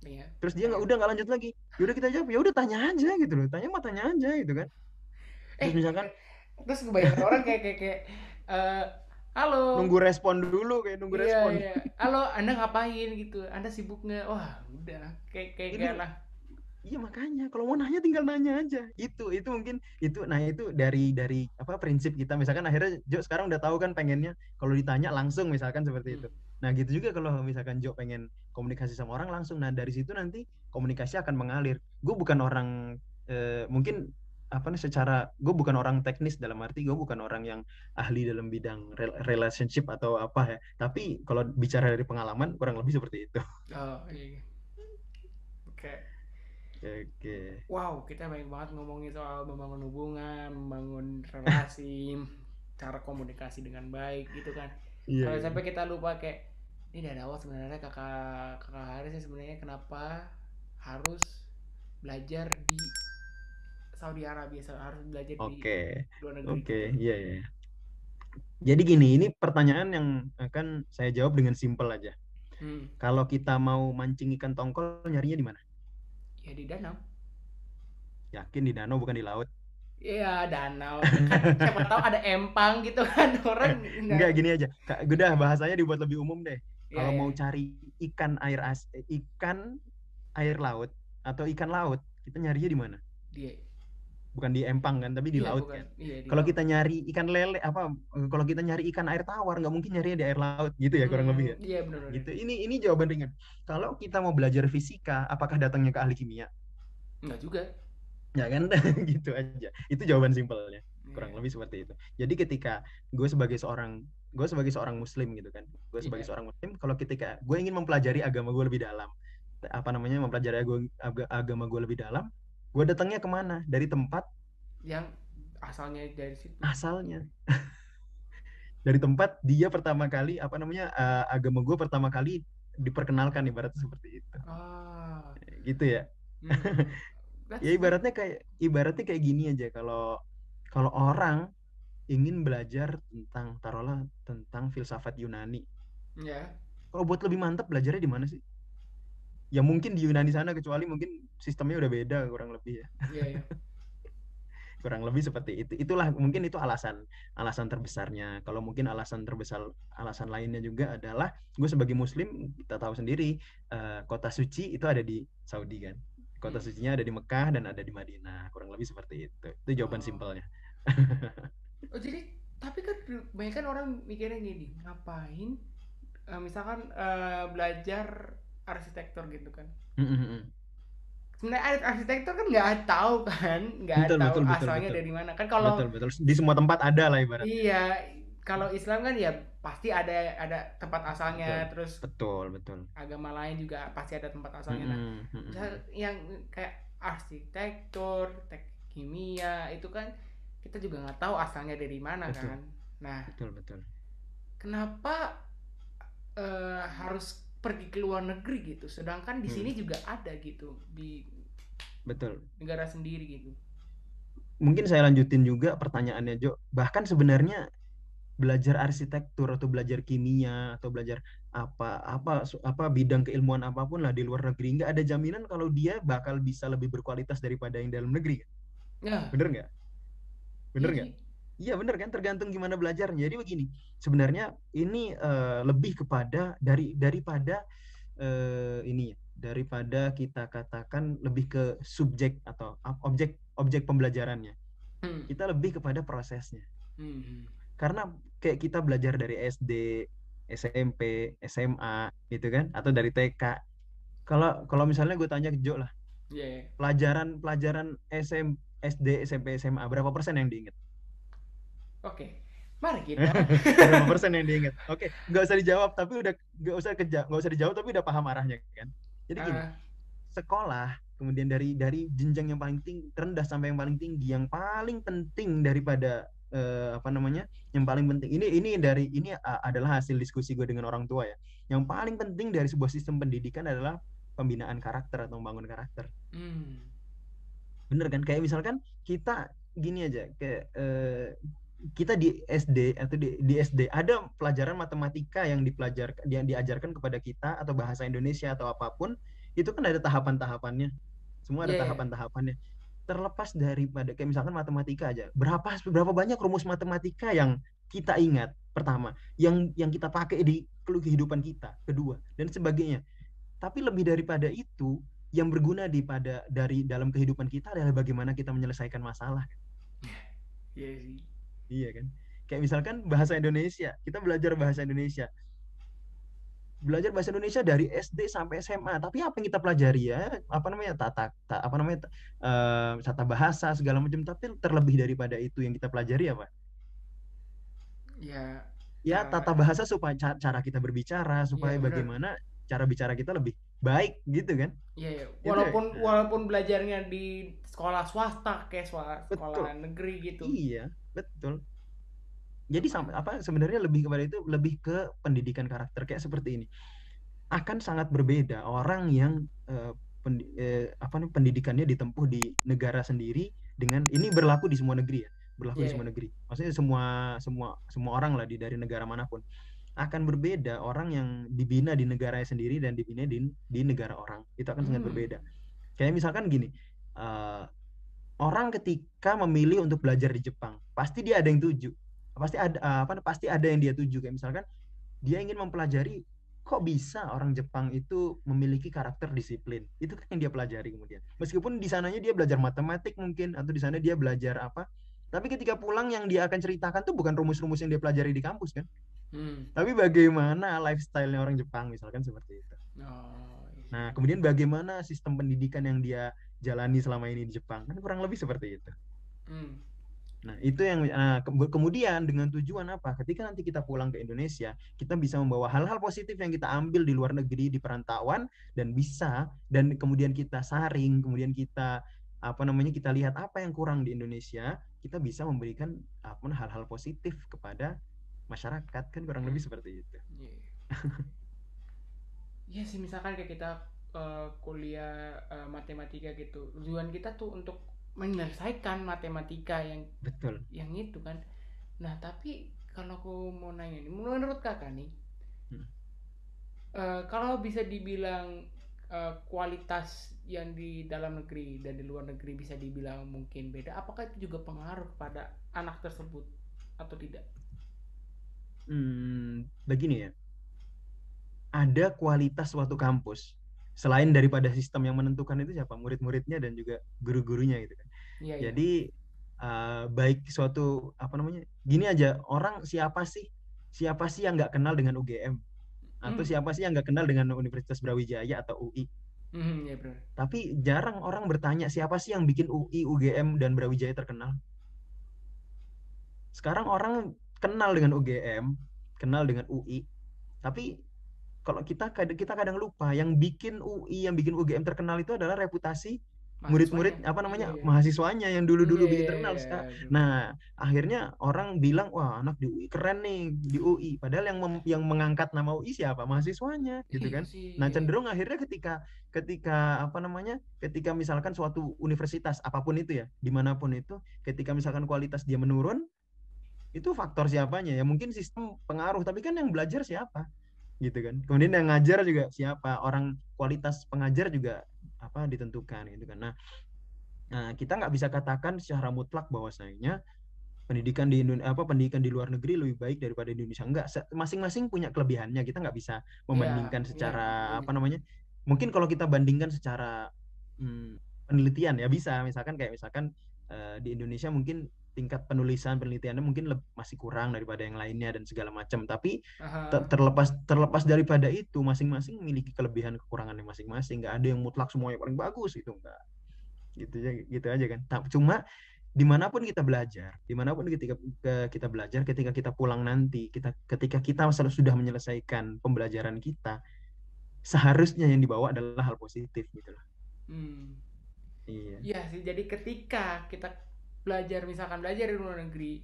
Iya. terus dia nggak lanjut lagi. Ya udah kita jawab, ya udah tanya aja gitu loh. Tanya aja gitu kan. Terus Eh, misalkan terus kebanyakan orang kayak eh, halo. nunggu respon dulu, kayak nunggu Iya, respon. iya. Halo, Anda ngapain gitu? Anda sibuk nggak? Wah, udah. Kayak Ini lah. iya, makanya kalau mau nanya tinggal nanya aja. Itu mungkin itu dari prinsip kita. Misalkan akhirnya Jo sekarang udah tahu kan, pengennya kalau ditanya langsung, misalkan seperti Hmm. itu. Nah, gitu juga kalau misalkan Jo pengen komunikasi sama orang langsung. Nah, dari situ nanti komunikasi akan mengalir. Gue bukan orang mungkin secara gue bukan orang teknis, dalam arti gue bukan orang yang ahli dalam bidang relationship atau apa ya. Tapi kalau bicara dari pengalaman kurang lebih seperti itu. Oh, iya. Oke. Oke. Wow, kita banyak banget ngomongin soal membangun hubungan, membangun relasi, cara komunikasi dengan baik gitu kan. Iya, Kalau iya. sampai kita lupa kayak ini dari awal sebenarnya kakak kakak Haris sebenarnya kenapa harus belajar di Saudi Arabia, harus belajar di Oke. luar negeri Oke, gitu. iya, iya. Jadi gini, ini pertanyaan yang akan saya jawab dengan simpel aja. Hmm, Kalau kita mau mancing ikan tongkol, nyarinya di mana? ya di danau. Yakin di danau bukan di laut? Iya, danau. Kan siapa tahu ada empang gitu kan orang nggak. Enggak, gini aja. Kak, udah bahasanya dibuat lebih umum deh. Iya Kalau ya. mau cari ikan air laut atau ikan laut, kita nyarinya di mana? Dia. Bukan di empang kan, tapi di Iya laut bukan. kan. Iya di Kalau laut. kita nyari ikan lele apa, kalau kita nyari ikan air tawar, nggak mungkin nyarinya di air laut gitu ya, kurang lebih ya. Iya benar-benar. Gitu. Ini jawaban ringan. Kalau kita mau belajar fisika, apakah datangnya ke ahli kimia? Enggak juga. Ya kan, gitu aja. Itu jawaban simpelnya, kurang Iya. lebih seperti itu. Jadi ketika gue sebagai seorang gue sebagai seorang muslim gitu kan, gue sebagai Iya. seorang muslim, kalau ketika gue ingin mempelajari agama gue lebih dalam, apa namanya, mempelajari agama gue lebih dalam, gue datangnya kemana? Dari tempat Yang asalnya dari situ. asalnya, dari tempat dia pertama kali, apa namanya, agama gue pertama kali diperkenalkan, ibaratnya seperti itu, Ah. gitu ya. Hmm. Ya That's good. ibaratnya kayak gini aja. Kalau kalau orang ingin belajar tentang, taruhlah, tentang filsafat Yunani. Ya. Kalau buat lebih mantap, belajarnya di mana sih? Ya mungkin di Yunani sana, kecuali mungkin sistemnya udah beda kurang lebih ya. Iya ya. Kurang lebih seperti itu. Itulah mungkin itu alasan alasan terbesarnya. Kalau mungkin alasan lainnya juga adalah, gue sebagai muslim, kita tahu sendiri, kota suci itu ada di Saudi kan. Kota Hmm. sucinya ada di Mekah dan ada di Madinah. Kurang lebih seperti itu. Itu jawaban Oh. simpelnya. Oh jadi tapi kan kebanyakan orang mikirnya gini, ngapain misalkan belajar arsitektur gitu kan. Sebenarnya arsitektur kan nggak tahu kan, nggak Betul, tahu betul, betul, asalnya betul. dari mana kan. Kalau Betul, betul. Di semua tempat ada lah ibaratnya. iya, kalau Islam kan ya pasti ada tempat asalnya, Betul, terus betul, betul. agama lain juga pasti ada tempat asalnya. Nah, Mm-mm, misal mm-mm. yang kayak arsitektur, teknik kimia itu kan kita juga nggak tahu asalnya dari mana Betul, kan. Nah, betul, betul. kenapa harus pergi ke luar negeri gitu, sedangkan di Mm, sini juga ada gitu di betul. negara sendiri gitu. Mungkin saya lanjutin juga pertanyaannya, Jo. Bahkan sebenarnya belajar arsitektur atau belajar kimia atau belajar apa bidang keilmuan apapun lah di luar negeri, nggak ada jaminan kalau dia bakal bisa lebih berkualitas daripada yang dalam negeri. Ya, Bener nggak? Bener iya nggak? sih. Iya bener kan, tergantung gimana belajarnya. Jadi begini, sebenarnya ini lebih kepada daripada ini, daripada kita katakan lebih ke subjek atau objek objek pembelajarannya. Hmm. Kita lebih kepada prosesnya. Hmm. Karena kayak kita belajar dari SD, SMP, SMA gitu kan, atau dari TK. Kalau kalau misalnya gue tanya ke Jo lah, Iya, yeah. pelajaran SD, SMP, SMA, berapa persen yang diingat? Oke. Mari kita. Berapa persen yang diingat? Oke, nggak usah dijawab, tapi udah nggak usah dijawab, tapi udah paham arahnya kan. Jadi gini, Ah, sekolah, kemudian dari jenjang yang paling rendah sampai yang paling tinggi, yang paling penting daripada apa namanya, yang paling penting ini adalah hasil diskusi gue dengan orang tua ya. Yang paling penting dari sebuah sistem pendidikan adalah pembinaan karakter atau membangun karakter. hmm. Bener kan? Kayak misalkan kita gini aja, kayak kita di SD atau di SD ada pelajaran matematika yang diajarkan kepada kita, atau bahasa Indonesia atau apapun, itu kan ada tahapan-tahapannya. Semua ada Iya, yeah. tahapan-tahapannya. Terlepas daripada kayak misalkan matematika aja, berapa banyak rumus matematika yang kita ingat, pertama, yang kita pakai di kehidupan kita, kedua, dan sebagainya. Tapi lebih daripada itu, yang berguna dari dalam kehidupan kita adalah bagaimana kita menyelesaikan masalah. Iya sih. Iya kan? Kayak misalkan bahasa Indonesia, kita belajar bahasa Indonesia dari SD sampai SMA. Tapi apa yang kita pelajari ya? Apa namanya, tata bahasa segala macam. Tapi terlebih daripada itu yang kita pelajari apa? Ya, Ya, cara. tata bahasa supaya cara kita berbicara, Iya supaya benar. bagaimana cara bicara kita lebih baik gitu kan. Iya, iya. Itu Walaupun belajarnya di sekolah swasta kayak betul. sekolah negeri gitu. Iya, betul. Jadi Lumayan. sebenarnya lebih kepada itu, lebih ke pendidikan karakter kayak seperti ini. Akan sangat berbeda orang yang pendidikannya ditempuh di negara sendiri dengan ini, berlaku di semua negeri ya, berlaku Iya, di iya. semua negeri. Maksudnya semua semua semua orang lah dari negara manapun akan berbeda orang yang dibina di negaranya sendiri dan dibina di negara orang. Itu akan sangat Hmm. berbeda. Kayak misalkan gini, uh, orang ketika memilih untuk belajar di Jepang, pasti dia ada yang tuju. Pasti ada yang dia tuju. Kayak misalkan dia ingin mempelajari kok bisa orang Jepang itu memiliki karakter disiplin. Itu kan yang dia pelajari kemudian. Meskipun di sananya dia belajar matematik mungkin, atau di sana dia belajar apa. Tapi ketika pulang yang dia akan ceritakan tuh bukan rumus-rumus yang dia pelajari di kampus kan. Hmm. Tapi bagaimana lifestyle-nya orang Jepang misalkan seperti itu. Oh, Nah, iya. kemudian bagaimana sistem pendidikan yang dia jalani selama ini di Jepang. Kan kurang lebih seperti itu. Hmm. Nah, itu yang kemudian dengan tujuan apa? Ketika nanti kita pulang ke Indonesia, kita bisa membawa hal-hal positif yang kita ambil di luar negeri, di perantauan, dan kemudian kita saring, kemudian kita kita lihat apa yang kurang di Indonesia, kita bisa memberikan hal-hal positif kepada masyarakat, kan kurang lebih Hmm. seperti itu. Iya. Iya sih, misalkan kayak kita kuliah matematika gitu. Tujuan kita tuh untuk menyelesaikan matematika Betul. yang itu kan. Nah, tapi kalau aku mau nanya nih, menurut kakak nih, Hmm. kalau bisa dibilang kualitas yang di dalam negeri dan di luar negeri bisa dibilang mungkin beda, apakah itu juga pengaruh pada anak tersebut atau tidak? Begini ya, ada kualitas suatu kampus selain daripada sistem yang menentukan itu siapa, murid-muridnya dan juga guru-gurunya gitu kan. Iya, iya. Jadi baik suatu gini aja, orang siapa sih yang nggak kenal dengan UGM, atau Hmm. siapa sih yang nggak kenal dengan Universitas Brawijaya atau UI. Hmm, ya benar. Tapi jarang orang bertanya siapa sih yang bikin UI, UGM dan Brawijaya terkenal. Sekarang orang kenal dengan UGM, kenal dengan UI, tapi kalau kita kadang lupa yang bikin UI, yang bikin UGM terkenal itu adalah reputasi Mahasiswanya. murid-murid Iya, iya. mahasiswanya yang Iya, dulu-dulu bikin iya, terkenal. iya, benar. Nah, akhirnya orang bilang wah anak di UI keren nih di UI, padahal yang mengangkat nama UI siapa? Mahasiswanya gitu Iya kan. sih, Nah, iya. cenderung akhirnya ketika ketika ketika misalkan suatu universitas apapun itu ya, dimanapun itu, ketika misalkan kualitas dia menurun, itu faktor siapanya ya, mungkin sistem pengaruh, tapi kan yang belajar siapa gitu kan. Kemudian yang ngajar juga siapa, orang kualitas pengajar juga ditentukan gitu kan. Nah, kita nggak bisa katakan secara mutlak bahwasanya pendidikan di luar negeri lebih baik daripada Indonesia. Enggak, masing-masing punya kelebihannya. Kita nggak bisa Iya, membandingkan iya, secara iya. mungkin kalau kita bandingkan secara penelitian ya bisa, misalkan di Indonesia mungkin tingkat penulisan penelitiannya mungkin masih kurang daripada yang lainnya dan segala macam. Tapi Aha. terlepas daripada itu, masing-masing memiliki kelebihan kekurangannya masing-masing. Nggak ada yang mutlak semuanya paling bagus itu, enggak gitu aja kan. Cuma dimanapun kita belajar, ketika kita pulang nanti, ketika kita sudah menyelesaikan pembelajaran kita, seharusnya yang dibawa adalah hal positif gitu loh. Hmm. Iya. Iya sih, jadi ketika kita misalkan belajar di luar negeri,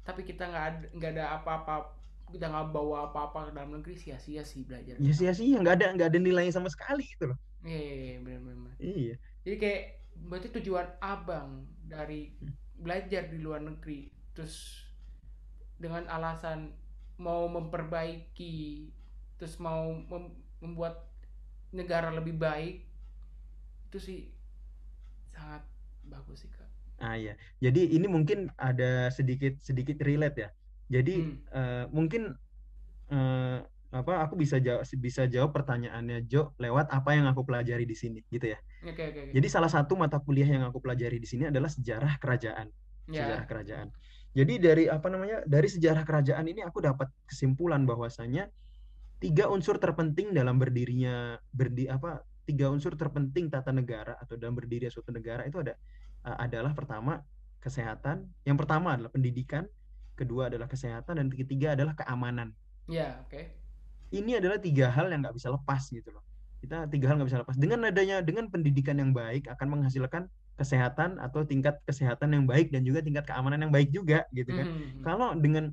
tapi kita nggak ada apa-apa, kita nggak bawa apa-apa ke dalam negeri, sia-sia sih Ya belajarnya sama. sia-sia, nggak ada nilainya sama sekali gitu loh. Iya, iya, iya, benar-benar. Iya. Jadi kayak berarti tujuan abang dari belajar di luar negeri, terus dengan alasan mau memperbaiki, terus mau membuat negara lebih baik, itu sih sangat bagus sih kak. Iya. Jadi ini mungkin ada sedikit sedikit relate ya. Jadi Hmm. mungkin eh, aku bisa jawab pertanyaannya Jo lewat apa yang aku pelajari di sini gitu ya. Oke, oke, oke. Jadi salah satu mata kuliah yang aku pelajari di sini adalah sejarah kerajaan. Sejarah Ya. kerajaan. Jadi dari sejarah kerajaan ini aku dapat kesimpulan bahwasanya tiga unsur terpenting dalam tiga unsur terpenting tata negara atau dalam berdiri suatu negara itu adalah pertama kesehatan, yang pertama adalah pendidikan, kedua adalah kesehatan, dan ketiga adalah keamanan. Ya, oke. ini adalah 3 hal yang nggak bisa lepas gitu loh. Kita 3 hal nggak bisa lepas. Dengan pendidikan yang baik akan menghasilkan kesehatan atau tingkat kesehatan yang baik dan juga tingkat keamanan yang baik juga gitu kan. Mhm. Kalau dengan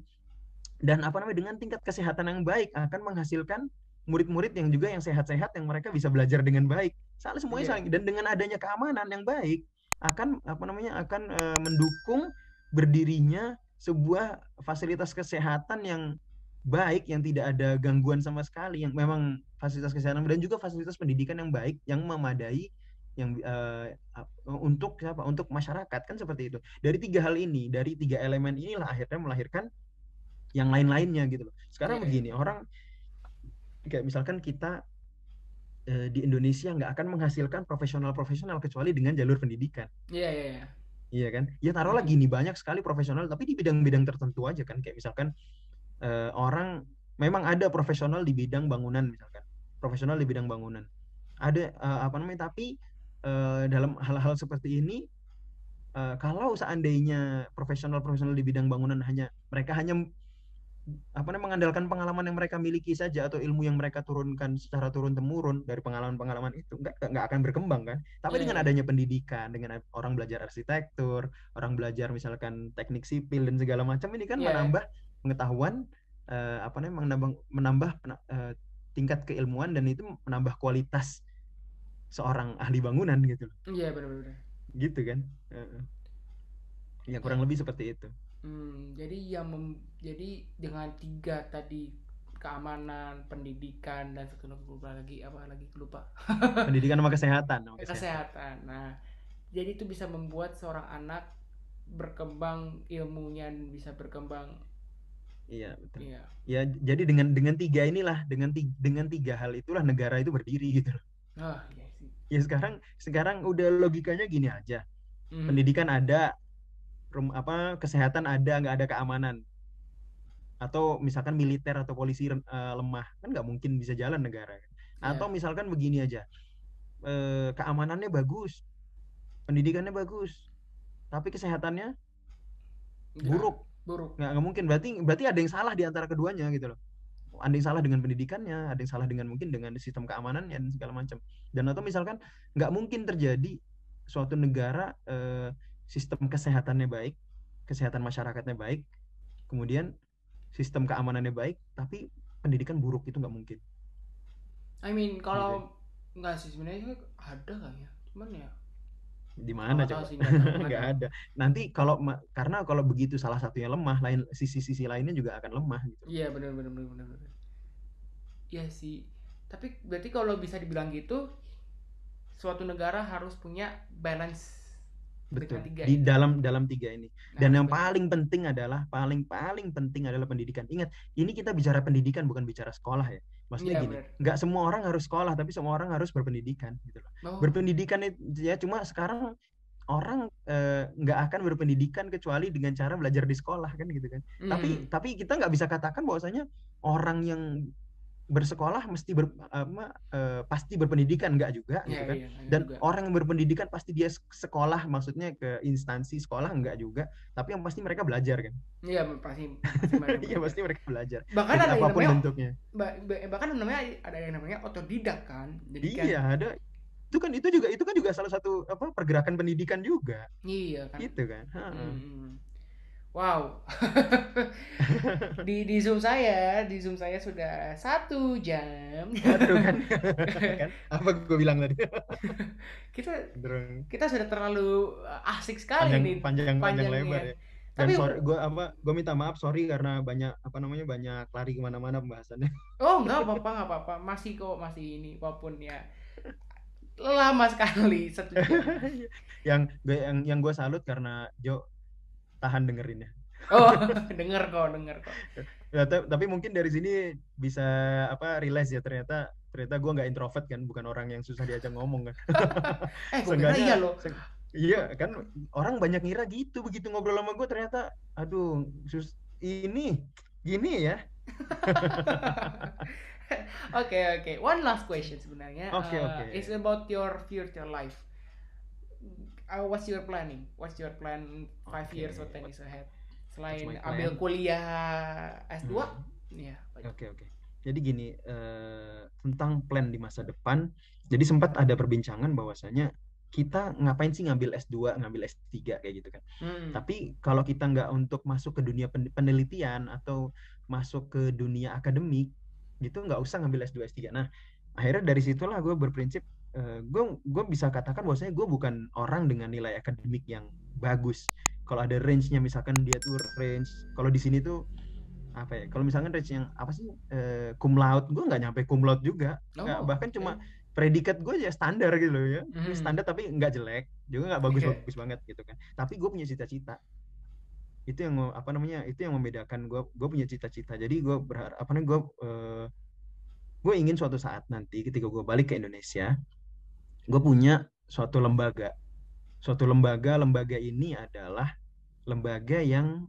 dan apa namanya dengan tingkat kesehatan yang baik akan menghasilkan murid-murid yang juga yang sehat-sehat yang mereka bisa belajar dengan baik. Soalnya semuanya Iya. saling dan dengan adanya keamanan yang baik akan apa namanya akan mendukung berdirinya sebuah fasilitas kesehatan yang baik yang tidak ada gangguan sama sekali yang memang fasilitas kesehatan dan juga fasilitas pendidikan yang baik yang memadai yang untuk siapa untuk masyarakat kan seperti itu dari 3 hal ini dari 3 elemen inilah akhirnya melahirkan yang lain-lainnya gitu loh. Sekarang Iya, iya. begini, orang kayak misalkan kita di Indonesia nggak akan menghasilkan profesional-profesional kecuali dengan jalur pendidikan. Iya, iya, iya. Iya kan? Ya taruhlah Mhm. gini, banyak sekali profesional tapi di bidang-bidang tertentu aja kan. Kayak misalkan orang memang ada profesional di bidang bangunan misalkan. Profesional di bidang bangunan. Ada apa namanya tapi dalam hal-hal seperti ini kalau seandainya profesional-profesional di bidang bangunan mereka hanya apa namanya mengandalkan pengalaman yang mereka miliki saja atau ilmu yang mereka turunkan secara turun temurun dari pengalaman-pengalaman itu nggak akan berkembang kan tapi Iya, dengan iya. adanya pendidikan dengan orang belajar arsitektur orang belajar misalkan teknik sipil dan segala macam ini kan Iya, menambah pengetahuan apa namanya menambah tingkat keilmuan dan itu menambah kualitas seorang ahli bangunan gitu loh iya, benar-benar. gitu kan ya Ya. kurang lebih seperti itu Jadi jadi dengan tiga tadi, keamanan, pendidikan, dan satu lagi apa lagi lupa. pendidikan sama kesehatan Kesehatan. Nah, jadi itu bisa membuat seorang anak berkembang ilmunya dan bisa berkembang. iya betul Iya. ya jadi dengan 3 inilah dengan 3 hal itulah negara itu berdiri gitu loh Ah, iya sih. ya sekarang sekarang udah logikanya gini aja Mhm. pendidikan ada apa kesehatan ada nggak ada keamanan atau misalkan militer atau polisi lemah kan nggak mungkin bisa jalan negara kan. Atau Iya. misalkan begini aja keamanannya bagus pendidikannya bagus tapi kesehatannya Enggak. buruk Buruk. nggak mungkin berarti berarti ada yang salah di antara keduanya gitu loh ada yang salah dengan pendidikannya, ada yang salah dengan mungkin dengan sistem keamanannya dan segala macam. Dan atau misalkan nggak mungkin terjadi suatu negara sistem kesehatannya baik, kesehatan masyarakatnya baik, kemudian sistem keamanannya baik, tapi pendidikan buruk itu nggak mungkin. I mean, Gitu. kalau enggak sih sebenarnya ada kali ya. Cuman ya Di mana nggak tahu coba? sih, nggak tahu, nggak Nggak tahu. ada. Nanti karena kalau begitu salah satunya lemah, lain sisi-sisi lainnya juga akan lemah gitu. Iya, benar benar benar benar. Benar. Iya sih. Tapi berarti kalau bisa dibilang gitu, suatu negara harus punya balance dengan Betul. tiga Di itu. dalam dalam 3 ini. Nah, Dan harus yang punya tiga. paling penting adalah paling penting adalah pendidikan. Ingat, ini kita bicara pendidikan bukan bicara sekolah ya. Maksudnya Iya gini, benar. nggak semua orang harus sekolah, tapi semua orang harus berpendidikan gitu loh. Oh, Berpendidikan itu ya cuma sekarang orang nggak akan berpendidikan kecuali dengan cara belajar di sekolah kan gitu kan. Tapi hmm. tapi kita nggak bisa katakan bahwasanya orang yang bersekolah mesti pasti berpendidikan enggak juga Iya gitu kan iya nggak dan juga. orang yang berpendidikan pasti dia sekolah maksudnya ke instansi sekolah enggak juga tapi yang pasti mereka belajar kan Iya pasti pasti mereka iya belajar. pasti mereka belajar Bahkan dari ada yang apapun namanya bentuknya bahkan ada yang namanya otodidak kan. Jadi kan iya ada itu kan juga salah satu apa pergerakan pendidikan juga iya kan. gitu kan Hmm. Wow. Di Zoom saya sudah 1 jam. aduh kan kan apa gue bilang tadi kita Cenderung kita sudah terlalu asik sekali panjang nih panjang panjang lebar panjangnya. ya dan Tapi sorry gue minta maaf sorry karena banyak apa namanya banyak lari kemana-mana pembahasannya oh nggak apa-apa, masih kok masih ini walaupun ya lama sekali 1 jam. yang gue salut karena Jo tahan dengerinnya Oh denger kok. ya, tapi mungkin dari sini bisa apa realize ya ternyata gue nggak introvert kan bukan orang yang susah diajak ngomong kan Gue kira iya seenggaknya loh. iya kan orang banyak ngira gitu begitu ngobrol sama gue ternyata aduh ini gini ya Oke oke. One last question sebenarnya. oke oke It's about your future life. What's your planning? What's your plan 5 years or 10 years ahead? what's Selain my ambil plan kuliah S2, hmm. ya. Oke oke. Jadi gini, tentang plan di masa depan, jadi sempat ada perbincangan bahwasanya kita ngapain sih ngambil S2, ngambil S3 kayak gitu kan. Hmm. Tapi kalau kita nggak untuk masuk ke dunia penelitian atau masuk ke dunia akademik, gitu nggak usah ngambil S2, S3. Nah, akhirnya dari situlah gue berprinsip, gue bisa katakan bahwasanya gue bukan orang dengan nilai akademik yang bagus. Kalau ada range-nya, misalkan dia tuh range, kalau di sini tuh apa ya, kalau misalkan range yang apa sih, cum laude, gue nggak nyampe cum laude juga, nggak, Oh, bahkan oke. cuma predikat gue ya standar gitu loh ya. Ini Mhm. standar tapi nggak jelek juga, nggak Oke. bagus-bagus banget gitu kan, tapi gue punya cita-cita. Itu yang apa namanya, itu yang membedakan gue punya cita-cita. Jadi gue berharap apa namanya, gue ingin suatu saat nanti ketika gue balik ke Indonesia, gue punya suatu lembaga ini adalah lembaga yang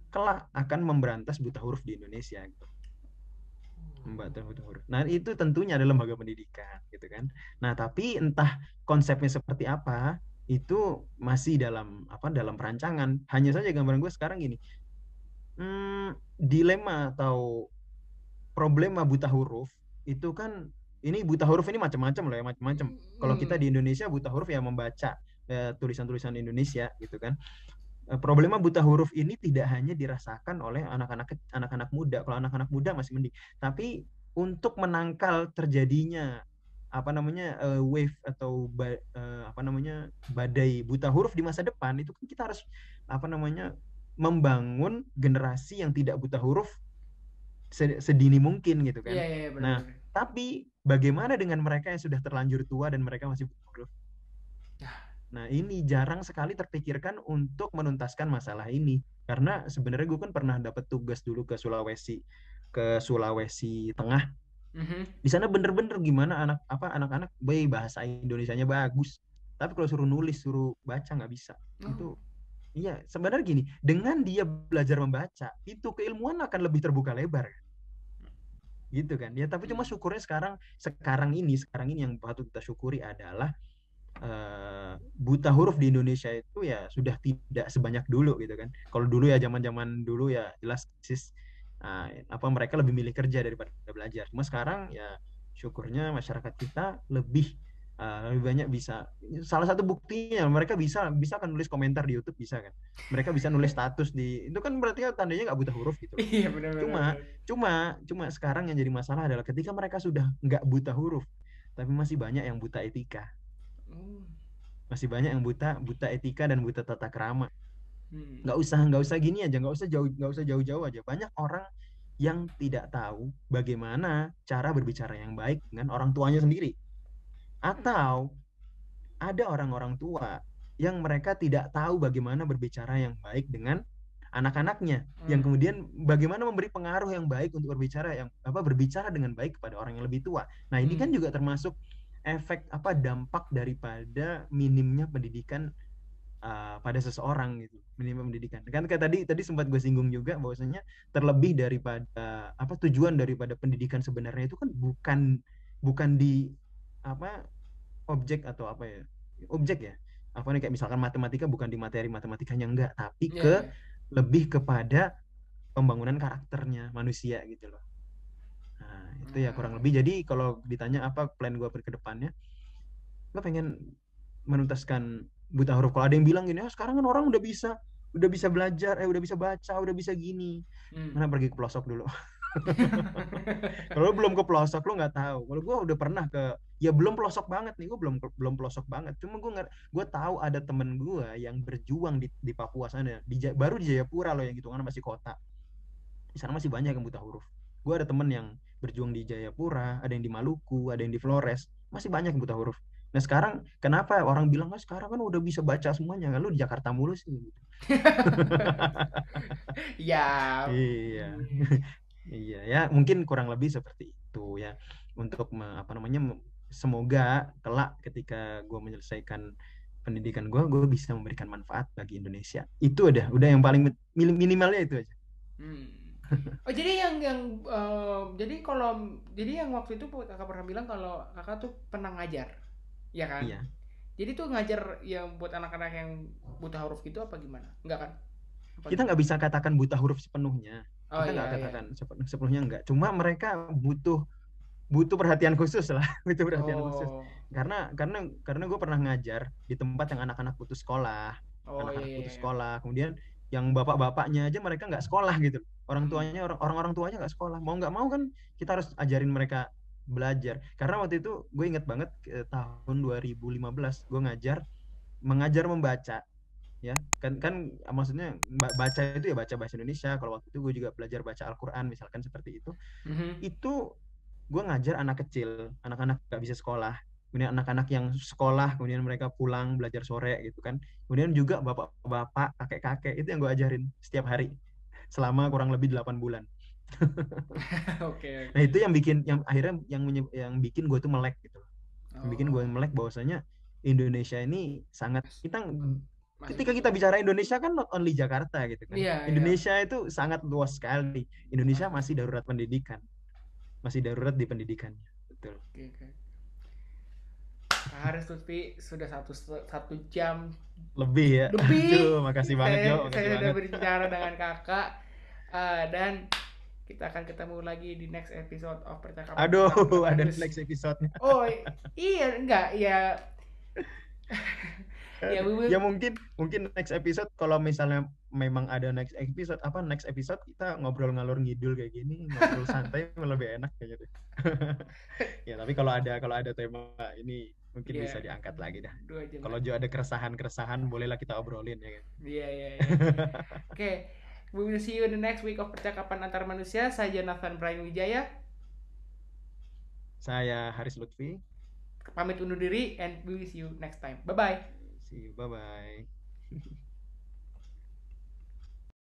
kelak akan memberantas buta huruf di Indonesia gitu. Membaca buta huruf. Nah, itu tentunya adalah lembaga pendidikan, gitu kan. Nah, tapi entah konsepnya seperti apa, itu masih dalam perancangan. Hanya saja gambaran gue sekarang gini, dilema atau problema buta huruf itu kan, ini buta huruf ini macam-macam loh ya, macam-macam. Kalau kita Hmm. di Indonesia buta huruf ya membaca tulisan-tulisan Indonesia gitu kan. Problema buta huruf ini tidak hanya dirasakan oleh anak-anak muda. Kalau anak-anak muda masih mending. Tapi untuk menangkal terjadinya apa namanya, wave atau apa namanya, badai buta huruf di masa depan, itu kan kita harus apa namanya, membangun generasi yang tidak buta huruf sedini mungkin gitu Iya, kan. iya, iya, Nah, benar-benar. tapi bagaimana dengan mereka yang sudah terlanjur tua dan mereka masih buta huruf? Nah, ini jarang sekali terpikirkan untuk menuntaskan masalah ini. Karena sebenarnya gue kan pernah dapat tugas dulu ke Sulawesi Tengah. Mhm. Di sana bener-bener gimana anak-anak bahasa Indonesianya bagus. Tapi kalau suruh nulis, suruh baca nggak bisa. Oh. Itu iya, sebenarnya gini, dengan dia belajar membaca, itu keilmuan akan lebih terbuka lebar gitu kan. Ya, tapi cuma Hmm. syukurnya sekarang ini yang patut kita syukuri adalah buta huruf di Indonesia itu ya sudah tidak sebanyak dulu gitu kan. Kalau dulu ya, zaman-zaman dulu ya jelas apa, mereka lebih milih kerja daripada belajar. Cuma sekarang ya syukurnya masyarakat kita lebih banyak bisa. Salah satu buktinya mereka bisa kan nulis komentar di YouTube, bisa kan. Mereka bisa nulis status itu kan berarti kan tandanya nggak buta huruf gitu loh. Iya, benar-benar. Cuma cuma sekarang yang jadi masalah adalah ketika mereka sudah nggak buta huruf, tapi masih banyak yang buta etika, Oh. masih banyak yang buta buta etika dan buta tata krama. Hmm. Nggak usah gini aja, nggak usah jauh-jauh aja, banyak orang yang tidak tahu bagaimana cara berbicara yang baik dengan orang tuanya sendiri, atau ada orang-orang tua yang mereka tidak tahu bagaimana berbicara yang baik dengan anak-anaknya, yang Hmm. kemudian bagaimana memberi pengaruh yang baik untuk berbicara dengan baik kepada orang yang lebih tua. Nah, ini kan Hmm. juga termasuk efek apa, dampak daripada minimnya pendidikan pada seseorang gitu, minimum pendidikan. Kan kayak tadi sempat gue singgung juga bahwasanya terlebih daripada apa, tujuan daripada pendidikan sebenarnya itu kan bukan bukan di apa, objek atau apa ya, objek ya, apa nih, kayak misalkan matematika bukan di materi matematikanya, enggak, tapi Iya, iya. lebih kepada pembangunan karakternya manusia gitu loh. Nah, itu ya kurang Hmm. lebih. Jadi kalau ditanya apa plan gue ke depannya, gue pengen menuntaskan buta huruf. Kalau ada yang bilang gini, sekarang kan orang udah bisa belajar, udah bisa baca, udah bisa gini, Hmm. mana pergi ke pelosok dulu. Kalau lu belum ke pelosok lu nggak tahu. Kalau gue udah pernah ya belum pelosok banget nih, gue belum belum pelosok banget. Cuma gue tahu ada temen gue yang berjuang di Papua sana, baru di Jayapura loh, yang hitungan masih kota. Di sana masih banyak yang buta huruf. Gue ada temen yang berjuang di Jayapura, ada yang di Maluku, ada yang di Flores, masih banyak yang buta huruf. Nah, sekarang kenapa orang bilang, sekarang kan udah bisa baca semuanya, lu di Jakarta mulu sih gitu. Ya. Iya. Iya ya, mungkin kurang lebih seperti itu ya. Untuk apa namanya, semoga kelak ketika gue menyelesaikan pendidikan gue bisa memberikan manfaat bagi Indonesia. Itu udah yang paling minimalnya itu aja. Hmm. Oh, jadi jadi yang waktu itu kakak pernah bilang kalau kakak tuh pernah ngajar, ya kan? Iya, Jadi tuh ngajar yang buat anak-anak yang buta huruf gitu apa gimana? Enggak kan? Apa kita gimana? nggak bisa katakan buta huruf sepenuhnya. Oh Kita nggak iya iya. katakan sepenuhnya enggak. Cuma mereka butuh butuh perhatian khusus lah, butuh perhatian khusus. Oh. Karena gue pernah ngajar di tempat yang anak-anak putus sekolah, Oh iya anak-anak iya putus iya. sekolah. Kemudian yang bapak-bapaknya aja mereka nggak sekolah gitu. Orang Hmm. tuanya orang-orang tuanya nggak sekolah. Mau nggak mau kan kita harus ajarin mereka belajar. Karena waktu itu gue inget banget tahun 2015 gue mengajar membaca ya kan kan maksudnya baca itu ya baca bahasa Indonesia. Kalau waktu itu gue juga belajar baca Al-Quran misalkan seperti Mhm. itu gue ngajar anak kecil, anak-anak gak bisa sekolah, kemudian anak-anak yang sekolah, kemudian mereka pulang belajar sore gitu kan, kemudian juga bapak-bapak, kakek-kakek itu yang gue ajarin setiap hari selama kurang lebih 8 bulan. Oke Nah oke. itu yang bikin, yang akhirnya yang bikin gue tuh melek gitu, yang bikin gue Oh. melek bahwasanya Indonesia ini sangat kita Masih ketika kita butuh. bicara Indonesia kan not only Jakarta gitu kan, Iya iya. Indonesia itu sangat luas sekali. Indonesia Masih. masih darurat pendidikan, masih darurat di pendidikannya, betul. Oke oke. Kak Haris Lutfi sudah satu jam Lebih ya. Aduh, lebih makasih banget Jo, saya makasih sudah banget. berbicara dengan kakak. Dan kita akan ketemu lagi di next episode of percakapan Aduh, antar ada Tadarus. next episode-nya. Oh iya enggak ya. Ya we will. Ya mungkin mungkin next episode kalau misalnya memang ada next episode kita ngobrol ngalur ngidul kayak gini, ngobrol santai lebih enak kayak gitu. Ya, tapi kalau ada tema ini mungkin Ya bisa diangkat lagi dah. 2 jam Kalau lagi. Jo ada keresahan-keresahan bolehlah kita obrolin ya kan. Iya iya iya. Oke, we will see you in the next week of percakapan antar manusia. Saya Jonathan Brian Wijaya. Saya Haris Lutfi. Pamit undur diri and we will see you next time. Bye bye. See you, bye-bye.